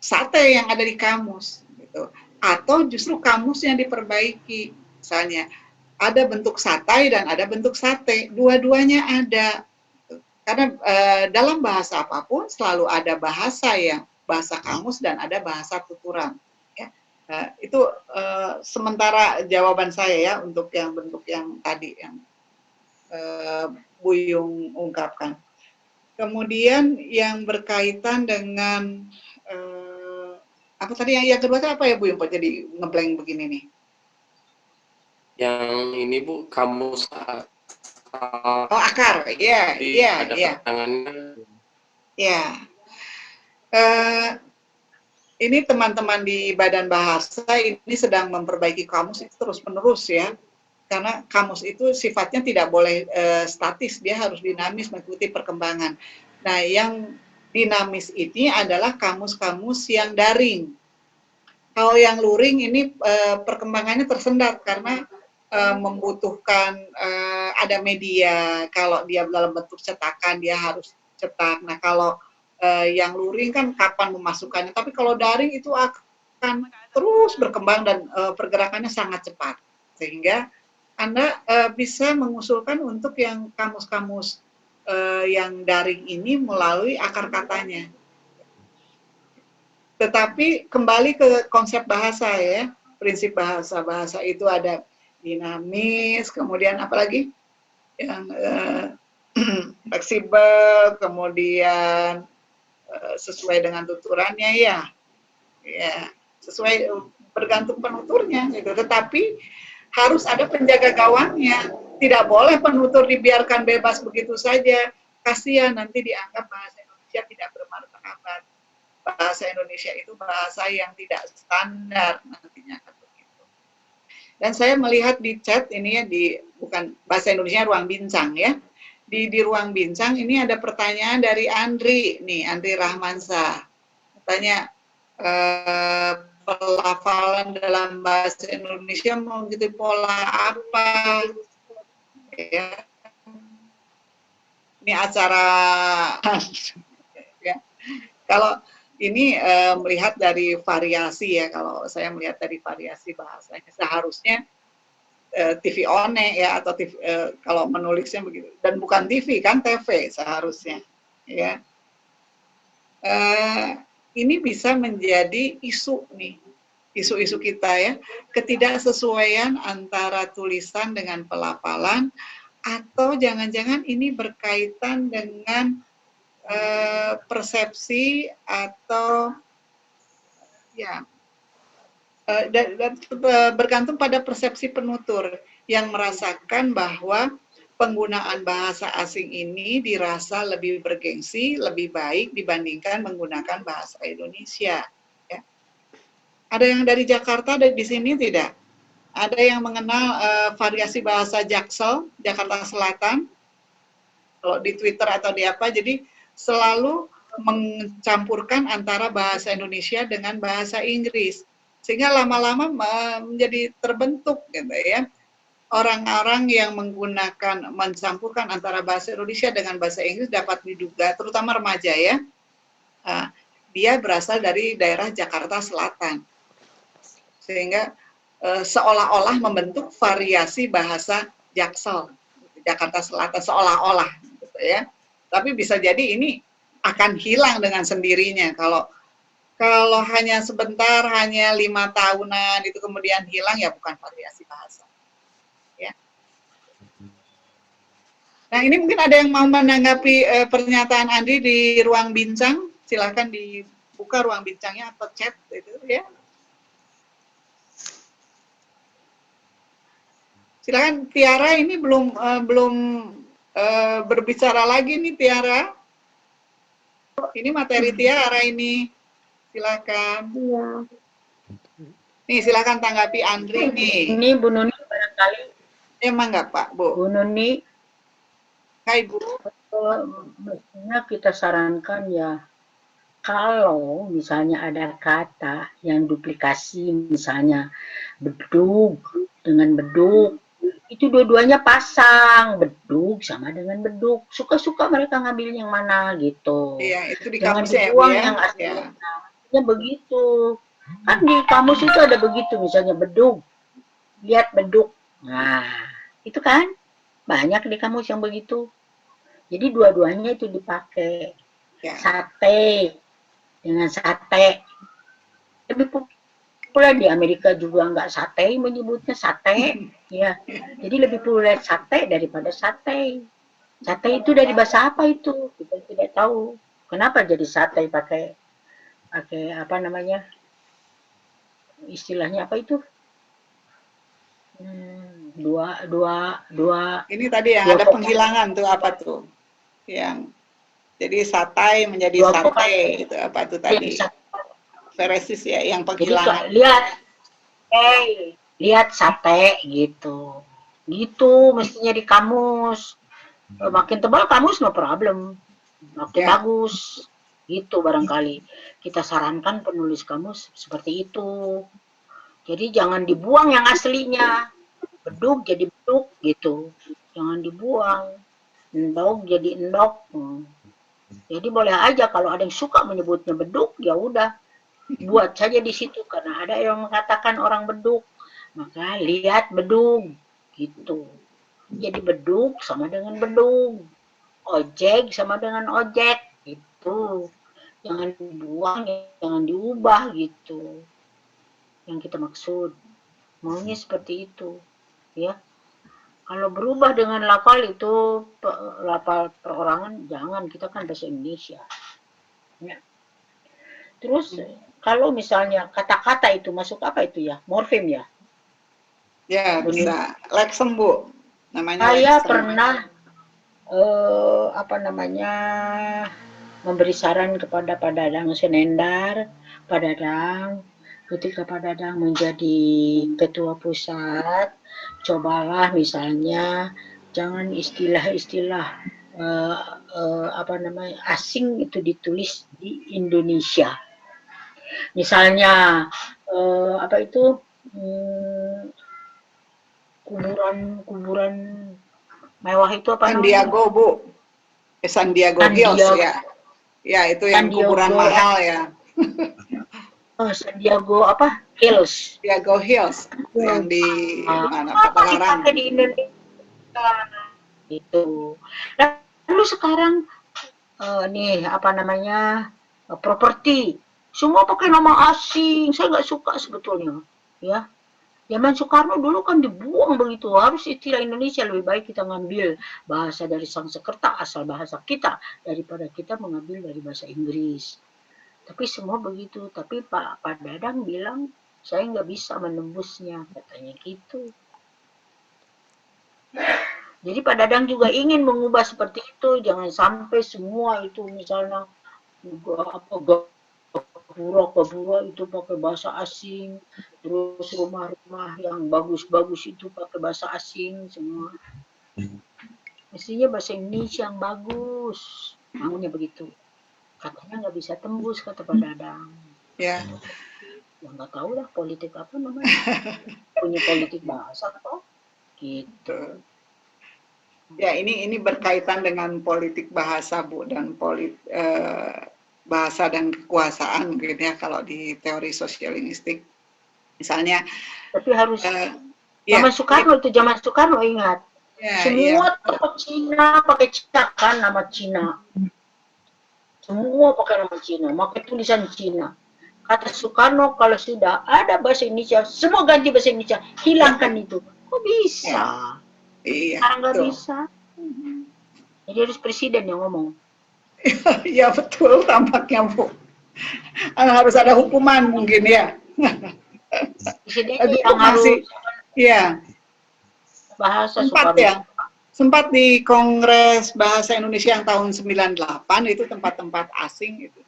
sate yang ada di kamus, gitu. Atau justru kamus yang diperbaiki. Misalnya, ada bentuk satai dan ada bentuk sate, dua-duanya ada. Karena dalam bahasa apapun selalu ada bahasa kamus dan ada bahasa tuturan. Itu sementara jawaban saya ya untuk yang bentuk yang tadi yang Bu Yung ungkapkan. Kemudian yang berkaitan dengan apa tadi yang kedua apa ya Bu Yung, kok jadi ngeblank begini nih? Yang ini Bu, kamus Oh, akar, ya. Pertanyaannya. Ya. Ini teman-teman di Badan Bahasa ini sedang memperbaiki kamus itu terus-menerus ya. Karena kamus itu sifatnya tidak boleh statis, dia harus dinamis mengikuti perkembangan. Nah, yang dinamis ini adalah kamus-kamus yang daring. Kalau yang luring ini perkembangannya tersendat karena membutuhkan ada media. Kalau dia dalam bentuk cetakan, dia harus cetak. Nah, kalau yang luring kan kapan memasukkannya, tapi kalau daring itu akan terus berkembang dan pergerakannya sangat cepat, sehingga Anda bisa mengusulkan untuk yang kamus-kamus yang daring ini melalui akar katanya. Tetapi kembali ke konsep bahasa ya, prinsip bahasa. Bahasa itu ada dinamis, kemudian apalagi yang fleksibel, kemudian sesuai dengan tuturannya ya sesuai bergantung penuturnya gitu. Tetapi harus ada penjaga gawangnya, tidak boleh penutur dibiarkan bebas begitu saja, kasihan nanti dianggap bahasa Indonesia tidak bermartabat, bahasa Indonesia itu bahasa yang tidak standar nantinya akan begitu. Dan saya melihat di chat ini ya, bukan bahasa Indonesia ruang bincang ya, di ruang bincang ini ada pertanyaan dari Andri Rahmansyah. Katanya pelafalan dalam bahasa Indonesia mengikuti pola apa? Ya. Ini acara ya. Kalau ini melihat dari variasi ya, kalau saya melihat dari variasi bahasanya, seharusnya TV one ya, atau TV, kalau menulisnya begitu, dan bukan TV kan, TV seharusnya ya. Ini bisa menjadi isu nih, isu-isu kita ya, ketidaksesuaian antara tulisan dengan pelafalan, atau jangan-jangan ini berkaitan dengan persepsi atau ya dan bergantung pada persepsi penutur yang merasakan bahwa penggunaan bahasa asing ini dirasa lebih bergengsi, lebih baik dibandingkan menggunakan bahasa Indonesia. Ya. Ada yang dari Jakarta, ada di sini tidak? Ada yang mengenal variasi bahasa Jaksel, Jakarta Selatan, kalau di Twitter atau di apa, jadi selalu mencampurkan antara bahasa Indonesia dengan bahasa Inggris. Sehingga lama-lama menjadi terbentuk gitu ya. Orang-orang yang mencampurkan antara bahasa Indonesia dengan bahasa Inggris dapat diduga, terutama remaja ya, dia berasal dari daerah Jakarta Selatan. Sehingga seolah-olah membentuk variasi bahasa Jaksel, Jakarta Selatan, seolah-olah gitu ya. Tapi bisa jadi ini akan hilang dengan sendirinya kalau hanya sebentar, hanya 5 tahunan itu kemudian hilang, ya bukan variasi bahasa. Ya. Nah, ini mungkin ada yang mau menanggapi pernyataan Andri di ruang bincang. Silakan dibuka ruang bincangnya atau chat itu ya. Silakan Tiara, ini belum berbicara lagi nih Tiara. Ini materi Tiara ini. Silakan. Iya. Nih, silakan tanggapi Andri nih. Ini Bu Nuni barangkali. Emang nggak Pak, Bu? Bu Nuni, Hai Bu. mestinya kita sarankan ya, kalau misalnya ada kata yang duplikasi, misalnya bedug dengan beduk, itu dua-duanya pasang, bedug sama dengan beduk. Suka-suka mereka ngambil yang mana gitu. Iya, itu di Jangan kamusnya ya Bu dibuang ya. yang aslinya begitu. Kan di kamus itu ada begitu, misalnya bedug, lihat beduk. Nah, itu kan banyak di kamus yang begitu. Jadi dua-duanya itu dipakai. Ya. Sate dengan sate. Lebih populer di Amerika juga nggak sate, menyebutnya sate. Ya, jadi lebih populer sate daripada sate. Sate itu dari bahasa apa itu? Kita tidak tahu. Kenapa jadi sate pakai apa namanya? Istilahnya apa itu? Dua. Ini tadi yang ada penghilangan tuh apa tuh? Yang jadi satai menjadi sate itu apa tuh tadi? Veresis ya, yang penghilangan. Jadi lihat sate gitu. Gitu mestinya di kamus. Makin tebal kamus no problem. Makin bagus. Gitu barangkali. Kita sarankan penulis kamus seperti itu. Jadi jangan dibuang yang aslinya. Beduk jadi beduk gitu. Jangan dibuang. Endog jadi endog. Jadi boleh aja kalau ada yang suka menyebutnya beduk, ya udah buat saja di situ, karena ada yang mengatakan orang beduk, maka lihat bedug gitu. Jadi bedug sama dengan bedug, ojek sama dengan ojek gitu. Jangan dibuang, jangan diubah gitu. Yang kita maksud maunya seperti itu ya. Kalau berubah dengan lafal itu, lafal perorangan jangan, kita kan bahasa Indonesia ya. Terus kalau misalnya kata-kata itu masuk apa itu ya? Morfem ya? Ya, bisa. Leksem, Bu. Namanya Saya leksem. pernah apa namanya memberi saran kepada Pak Dadang Senendar. Pak Dadang, ketika Pak Dadang menjadi ketua pusat, cobalah misalnya jangan istilah-istilah apa namanya asing itu ditulis di Indonesia. Misalnya apa itu kuburan mewah itu apa San Diego, namanya? Bu. San Diego Hills ya. Ya, itu yang kuburan mahal ya. Oh, San Diego apa? Hills. Diego Hills yang di mana? Padalarang. Dipakai di Indonesia itu. Lalu sekarang nih apa namanya properti semua pakai nama asing. Saya nggak suka sebetulnya ya. Zaman Soekarno dulu kan dibuang begitu, harus istilah Indonesia, lebih baik kita ngambil bahasa dari Sanskerta, asal bahasa kita, daripada kita mengambil dari bahasa Inggris. Tapi semua begitu, tapi Pak Dadang bilang, saya nggak bisa menembusnya, katanya gitu. Jadi Pak Dadang juga ingin mengubah seperti itu, jangan sampai semua itu misalnya gapura itu pakai bahasa asing, terus rumah-rumah yang bagus-bagus itu pakai bahasa asing semua. Mestinya bahasa Indonesia yang bagus, maunya begitu. Katanya nggak bisa tembus kata Pak Dadang. Ya. Ya nggak tahu lah politik apa namanya. Punya politik bahasa kok. Gitu. Ya, ini berkaitan dengan politik bahasa, Bu, dan bahasa dan kekuasaan gitu ya kalau di teori sosiolingvistik. Misalnya Tapi harus ya, zaman Soekarno itu zaman Soekarno ingat. ya, Semua tokoh Cina pakai Cina kan nama Cina. Semua pakai nama Cina, pakai tulisan Cina. Kata Soekarno kalau sudah ada bahasa Indonesia, semua ganti bahasa Indonesia, hilangkan itu. Kok bisa? Iya, Sekarang nggak bisa. Jadi harus presiden yang ngomong. ya betul tampaknya, Bu. Harus ada hukuman mungkin ya. Presiden Tapi yang masih, harus ya, bahasa sempat Soekarno. ya. Sempat di Kongres Bahasa Indonesia yang tahun 98 itu tempat-tempat asing itu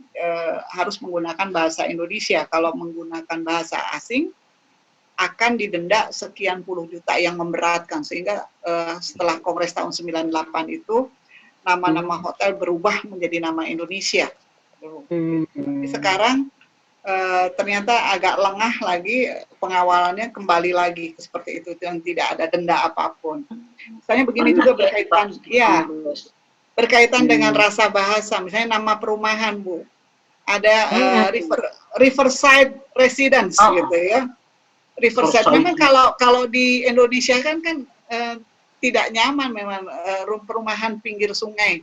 harus menggunakan bahasa Indonesia. Kalau menggunakan bahasa asing akan didenda sekian puluh juta yang memberatkan, sehingga setelah Kongres tahun 98 itu nama-nama hotel berubah menjadi nama Indonesia. Sekarang ternyata agak lengah lagi pengawalannya, kembali lagi seperti itu yang tidak ada denda apapun. Misalnya begini juga berkaitan, ya, berkaitan dengan rasa bahasa. Misalnya nama perumahan, Bu, ada Riverside Residence gitu ya. Riverside memang kalau di Indonesia kan tidak nyaman memang perumahan pinggir sungai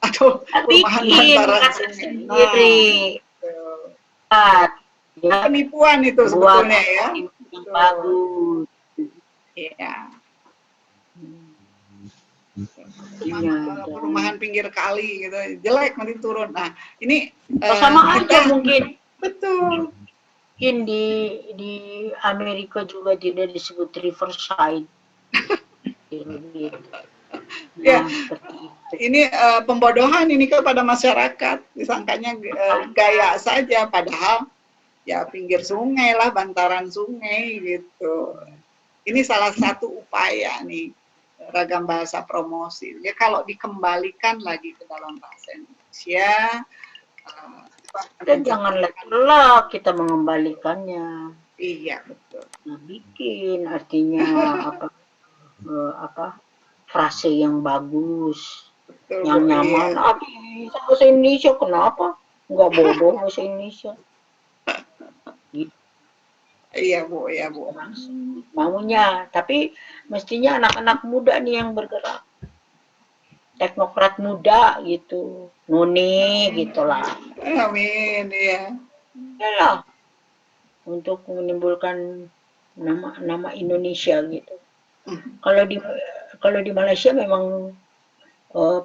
atau perumahan bantaran sungai. Penipuan itu sebetulnya ya. Bagus. Iya. Perumahan pinggir kali gitu, jelek nanti turun. Nah, ini sama aja mungkin. Betul. Mungkin di Amerika juga tidak disebut Riverside. Ya, ini pembodohan ini kepada masyarakat, disangkanya gaya saja, padahal ya pinggir sungai lah, bantaran sungai gitu. Ini salah satu upaya nih ragam bahasa promosi. Ya kalau dikembalikan lagi ke dalam bahasa Indonesia, dan jangan lelah kita mengembalikannya. Iya betul. Nah, bikin artinya apa frase yang bagus, betul, yang nyaman. Iya. Bahasa Indonesia kenapa? Nggak bodoh bahasa Indonesia. Gitu. Iya Bu, ya Bu. Maunya, tapi mestinya anak-anak muda nih yang bergerak. Teknokrat muda gitu, noni gitulah. Amin, ya. Yalah, untuk menimbulkan nama Indonesia gitu. Kalau di Malaysia memang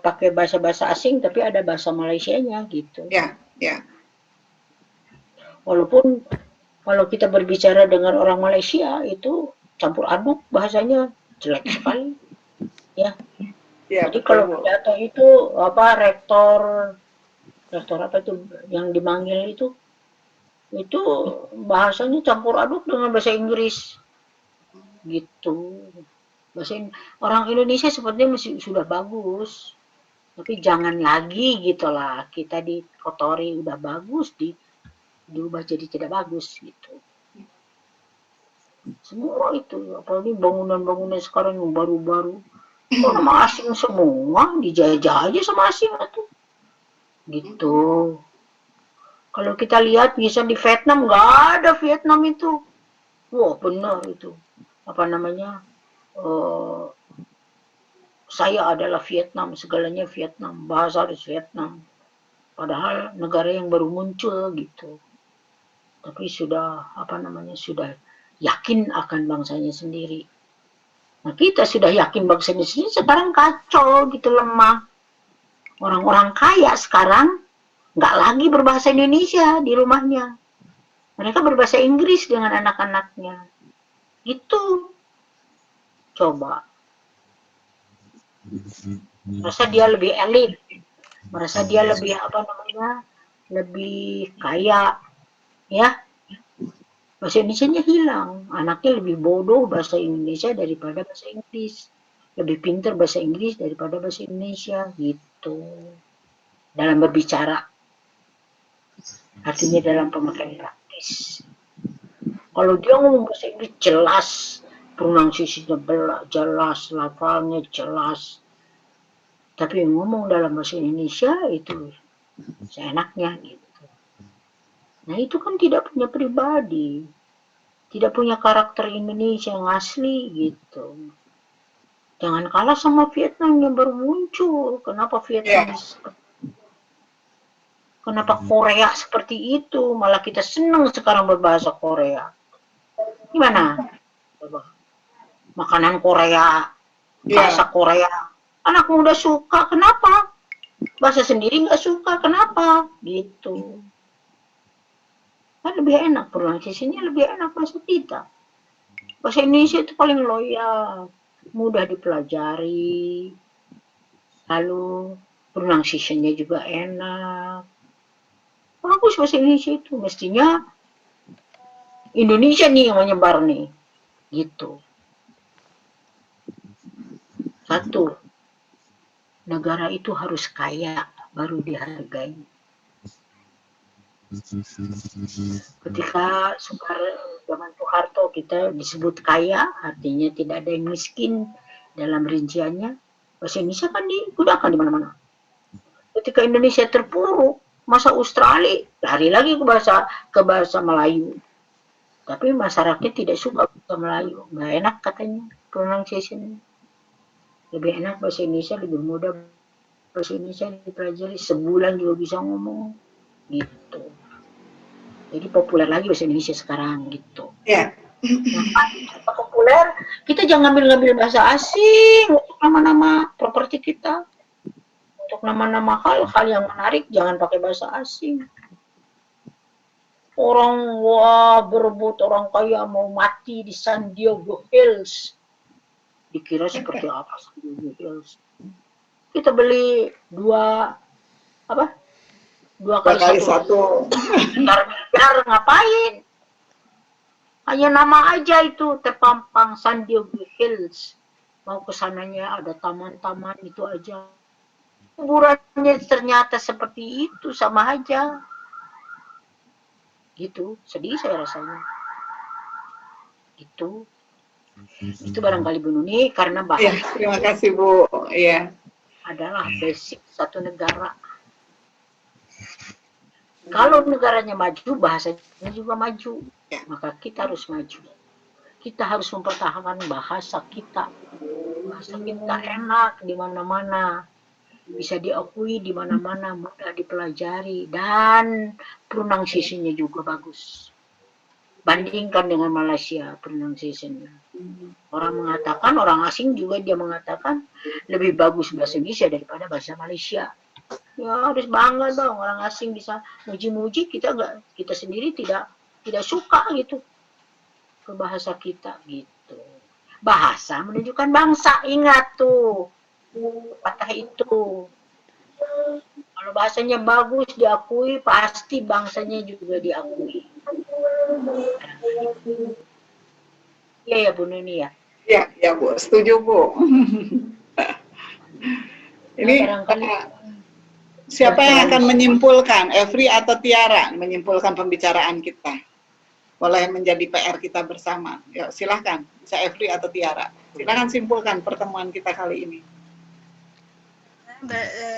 pakai bahasa asing, tapi ada bahasa Malaysianya gitu. Ya, ya. Walaupun kalau kita berbicara dengan orang Malaysia itu campur aduk bahasanya jelek sekali, ya. Ya, jadi kalau pidato itu rektor apa itu yang dimanggil itu bahasanya campur aduk dengan bahasa Inggris gitu. Orang Indonesia sepertinya masih sudah bagus, tapi jangan lagi gitulah kita dikotori, udah bagus diubah jadi tidak bagus gitu. Semua itu, apalagi bangunan-bangunan sekarang yang baru-baru, nama asing semua, dijajah aja sama asing tuh. Gitu. Kalau kita lihat bisa di Vietnam, nggak ada Vietnam itu. Wah benar itu. Apa namanya? Saya adalah Vietnam, segalanya Vietnam, bahasa harus Vietnam. Padahal negara yang baru muncul gitu. Tapi sudah sudah yakin akan bangsanya sendiri. Nah kita sudah yakin bangsanya sendiri, sekarang kacau gitu, lemah. Orang-orang kaya sekarang nggak lagi berbahasa Indonesia di rumahnya. Mereka berbahasa Inggris dengan anak-anaknya. Itu. Coba. merasa dia lebih elit, merasa dia lebih apa namanya, lebih kaya, ya. Bahasa Indonesianya hilang, anaknya lebih bodoh bahasa Indonesia daripada bahasa Inggris, lebih pintar bahasa Inggris daripada bahasa Indonesia, gitu. Dalam berbicara, artinya dalam pemakaian praktis. Kalau dia ngomong bahasa Inggris jelas, pronunciasinya jelas, lafalnya jelas, tapi ngomong dalam bahasa Indonesia itu seenaknya gitu. Nah itu kan tidak punya pribadi, tidak punya karakter Indonesia yang asli gitu. Jangan kalah sama Vietnam yang baru muncul. Kenapa Vietnam? Kenapa Korea seperti itu? Malah kita senang sekarang berbahasa Korea. Gimana? Coba. Makanan Korea, bahasa Korea. Anak muda suka, kenapa? Bahasa sendiri nggak suka, kenapa? Gitu. Kan lebih enak, pronunciasinya lebih enak bahasa kita. Bahasa Indonesia itu paling loyal, mudah dipelajari, lalu pronunciation-nya juga enak. Bagus bahasa Indonesia itu, mestinya Indonesia nih yang menyebar nih, gitu. Satu, negara itu harus kaya, baru dihargai. Ketika zaman Soeharto kita disebut kaya, artinya tidak ada yang miskin dalam rinciannya. Bahasa Indonesia kan digunakan di mana-mana. Ketika Indonesia terpuruk, masa Australia lari lagi ke bahasa Melayu. Tapi masyarakat tidak suka bahasa Melayu, nggak enak katanya pronunciation. Lebih enak bahasa Indonesia, lebih mudah bahasa Indonesia dipelajari, sebulan juga bisa ngomong, gitu. Jadi populer lagi bahasa Indonesia sekarang gitu. Ya. Nah, kita populer, kita jangan ngambil bahasa asing untuk nama-nama properti kita. Untuk nama-nama hal-hal yang menarik, jangan pakai bahasa asing. Orang berebut orang kaya mau mati di San Diego Hills. Dikira seperti apa San Diego Hills? Kita beli dua kali satu. Miliar ngapain? Hanya nama aja itu terpampang San Diego Hills. Mau kesananya ada taman-taman itu aja. Kuburannya ternyata seperti itu, sama aja. Gitu, sedih saya rasanya. Itu barangkali Bu Nuni karena bahasa. Ya, terima kasih Bu. Iya. Adalah basic satu negara. Kalau negaranya maju, bahasanya juga maju. Maka kita harus maju. Kita harus mempertahankan bahasa kita. Bahasa kita enak di mana-mana. Bisa diakui di mana-mana, mudah dipelajari. Dan pronunciation-nya juga bagus. Bandingkan dengan Malaysia pronunciation-nya. Orang asing juga dia mengatakan lebih bagus bahasa Indonesia daripada bahasa Malaysia. Ya harus bangga dong, orang asing bisa muji-muji, kita sendiri tidak suka gitu ke bahasa kita gitu. Bahasa menunjukkan bangsa, ingat tuh kata itu. Kalau bahasanya bagus diakui, pasti bangsanya juga diakui. Iya ya Bu Nuni ya. Ya Bu, setuju Bu. Ini siapa yang akan menyimpulkan, Evri atau Tiara, menyimpulkan pembicaraan kita? Boleh menjadi PR kita bersama. Ya, silahkan, bisa Evri atau Tiara. Silahkan simpulkan pertemuan kita kali ini.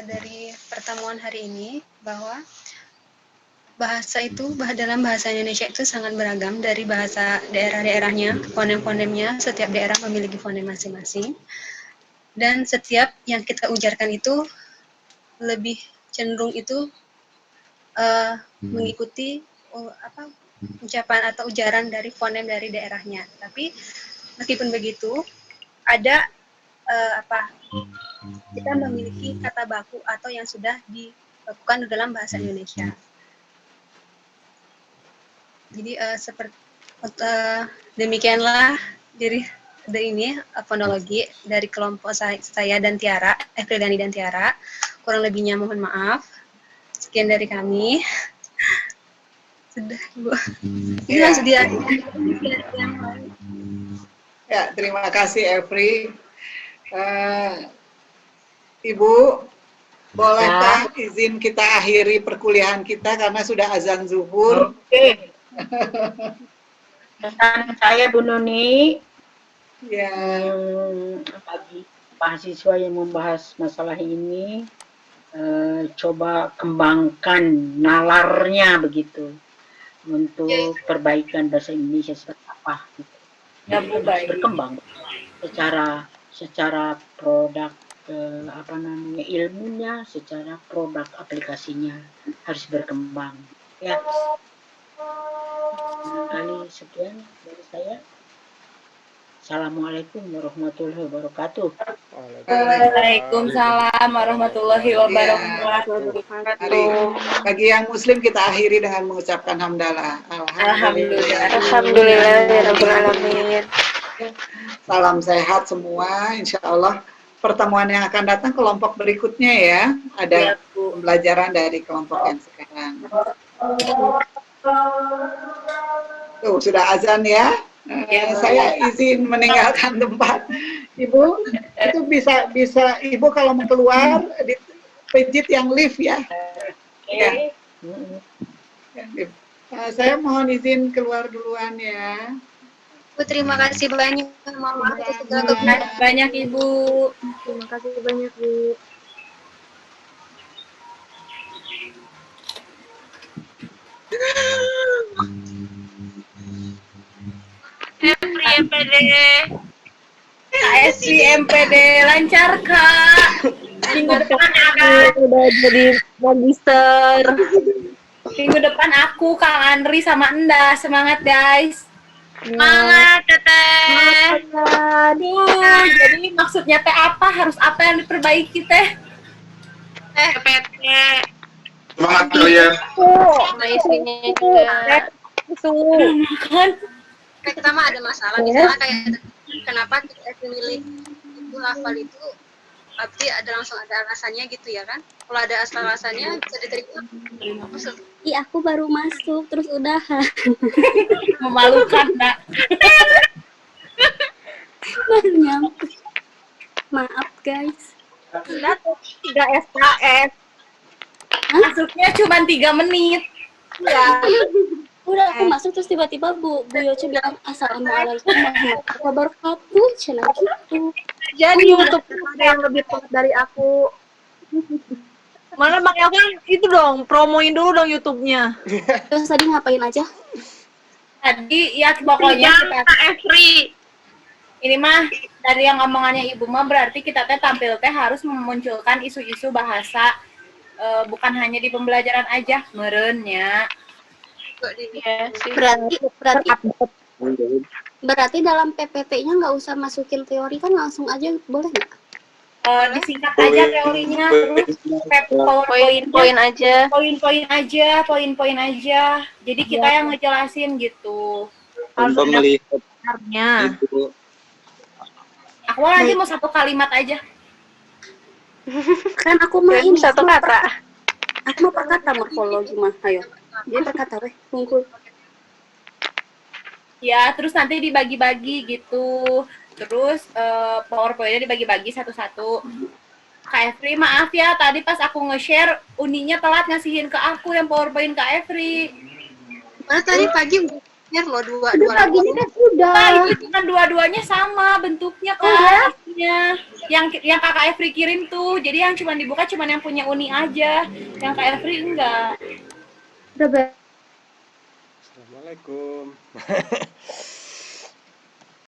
Dari pertemuan hari ini, bahwa bahasa itu, dalam bahasa Indonesia itu sangat beragam dari bahasa daerah-daerahnya, fonem-fonemnya, setiap daerah memiliki fonem masing-masing. Dan setiap yang kita ujarkan itu lebih cenderung itu mengikuti ucapan atau ujaran dari fonem dari daerahnya. Tapi meskipun begitu, ada kita memiliki kata baku atau yang sudah dilakukan dalam bahasa Indonesia. Jadi seperti demikianlah. Jadi ini fonologi dari kelompok saya dan Tiara, Frildani dan Tiara. Kurang lebihnya mohon maaf. Sekian dari kami. Sudah, Bu. Ini langsung dia. Ya, terima kasih Evri. Ibu, bolehkah izin kita akhiri perkuliahan kita karena sudah azan zuhur? Oke. Pesan saya Bu Nuni, Ya, bagi mahasiswa yang membahas masalah ini, coba kembangkan nalarnya begitu untuk perbaikan bahasa Indonesia seperti apa gitu. Ya, Bu, Harus baik. berkembang secara produk ilmunya, secara produk aplikasinya harus berkembang. Ya, kali sekian dari saya. Assalamualaikum warahmatullahi wabarakatuh. Waalaikumsalam warahmatullahi wabarakatuh. mari bagi yang muslim kita akhiri dengan mengucapkan hamdalah. Alhamdulillahirrahmanirrahim. Salam sehat semua, insya Allah. Pertemuan yang akan datang kelompok berikutnya ya, ada pembelajaran dari kelompok yang sekarang. Tuh, sudah azan ya. Saya izin meninggalkan tempat. Ibu, itu bisa Ibu kalau mau keluar pijit yang lift ya. Ya. Saya mohon izin keluar duluan ya. Bu, terima kasih banyak. Mohon maaf atas segala Terima kasih banyak Ibu. Terima kasih banyak, Bu. KSP MPD lancar Kak. Minggu depan Udah jadi magister. Minggu depan aku, Kang Andri sama Enda. Semangat guys. Semangat, Teteh. Aduh, jadi maksudnya teh apa? Harus apa yang diperbaiki teh? PT. Semangat kalian. Sama istrinya juga. Kan? Kita mah ada masalah, misalnya kayak kenapa kita milih itu hafal itu berarti langsung ada alasannya gitu ya kan? Kalau ada alasannya bisa diterima. Ih, aku baru masuk terus udahan. Memalukan, Nak. Baru nyampe. Maaf guys. 3 SKS. Masuknya cuma 3 menit. Ya. Udah aku masuk terus tiba-tiba Bu Yoce bilang assalamualaikum warahmatullahi wabarakatuh. Cina gitu. Jadi YouTube yang lebih tepat dari aku. Mana Bang Elvan itu dong, promoin dulu dong YouTube-nya. Terus tadi ngapain aja? Tadi ya pokoknya Free. ini mah dari yang omongannya Ibu mah berarti kita teh tampil teh harus memunculkan isu-isu bahasa bukan hanya di pembelajaran aja, merennya. Berarti dalam PPT-nya nggak usah masukin teori kan langsung aja boleh nggak? Disingkat aja teorinya, terus Poin-poin aja. poin-poin aja. Jadi kita yang ngejelasin gitu. Tanpa melihat Sebenarnya. itu. Aku nanti mau 1 kalimat aja. Kan aku mah ini Satu kata. Aku mah perkata morfologi mah, ayo. Jadi perkata weh, tunggu. Ya, terus nanti dibagi-bagi gitu. Terus PowerPoint-nya dibagi-bagi satu-satu. Kak Efri, maaf ya, tadi pas aku nge-share, Uninya telat ngasihin ke aku yang PowerPoint Kak Efri. Mana tadi pagi share loh dua Pagi ini kan udah. Nah, itu kan dua-duanya sama bentuknya kan. Hasilnya. Yang Kakak Efri kirim tuh. Jadi yang cuma dibuka cuma yang punya Uni aja. Yang Kak Efri enggak. Udah Assalamualaikum.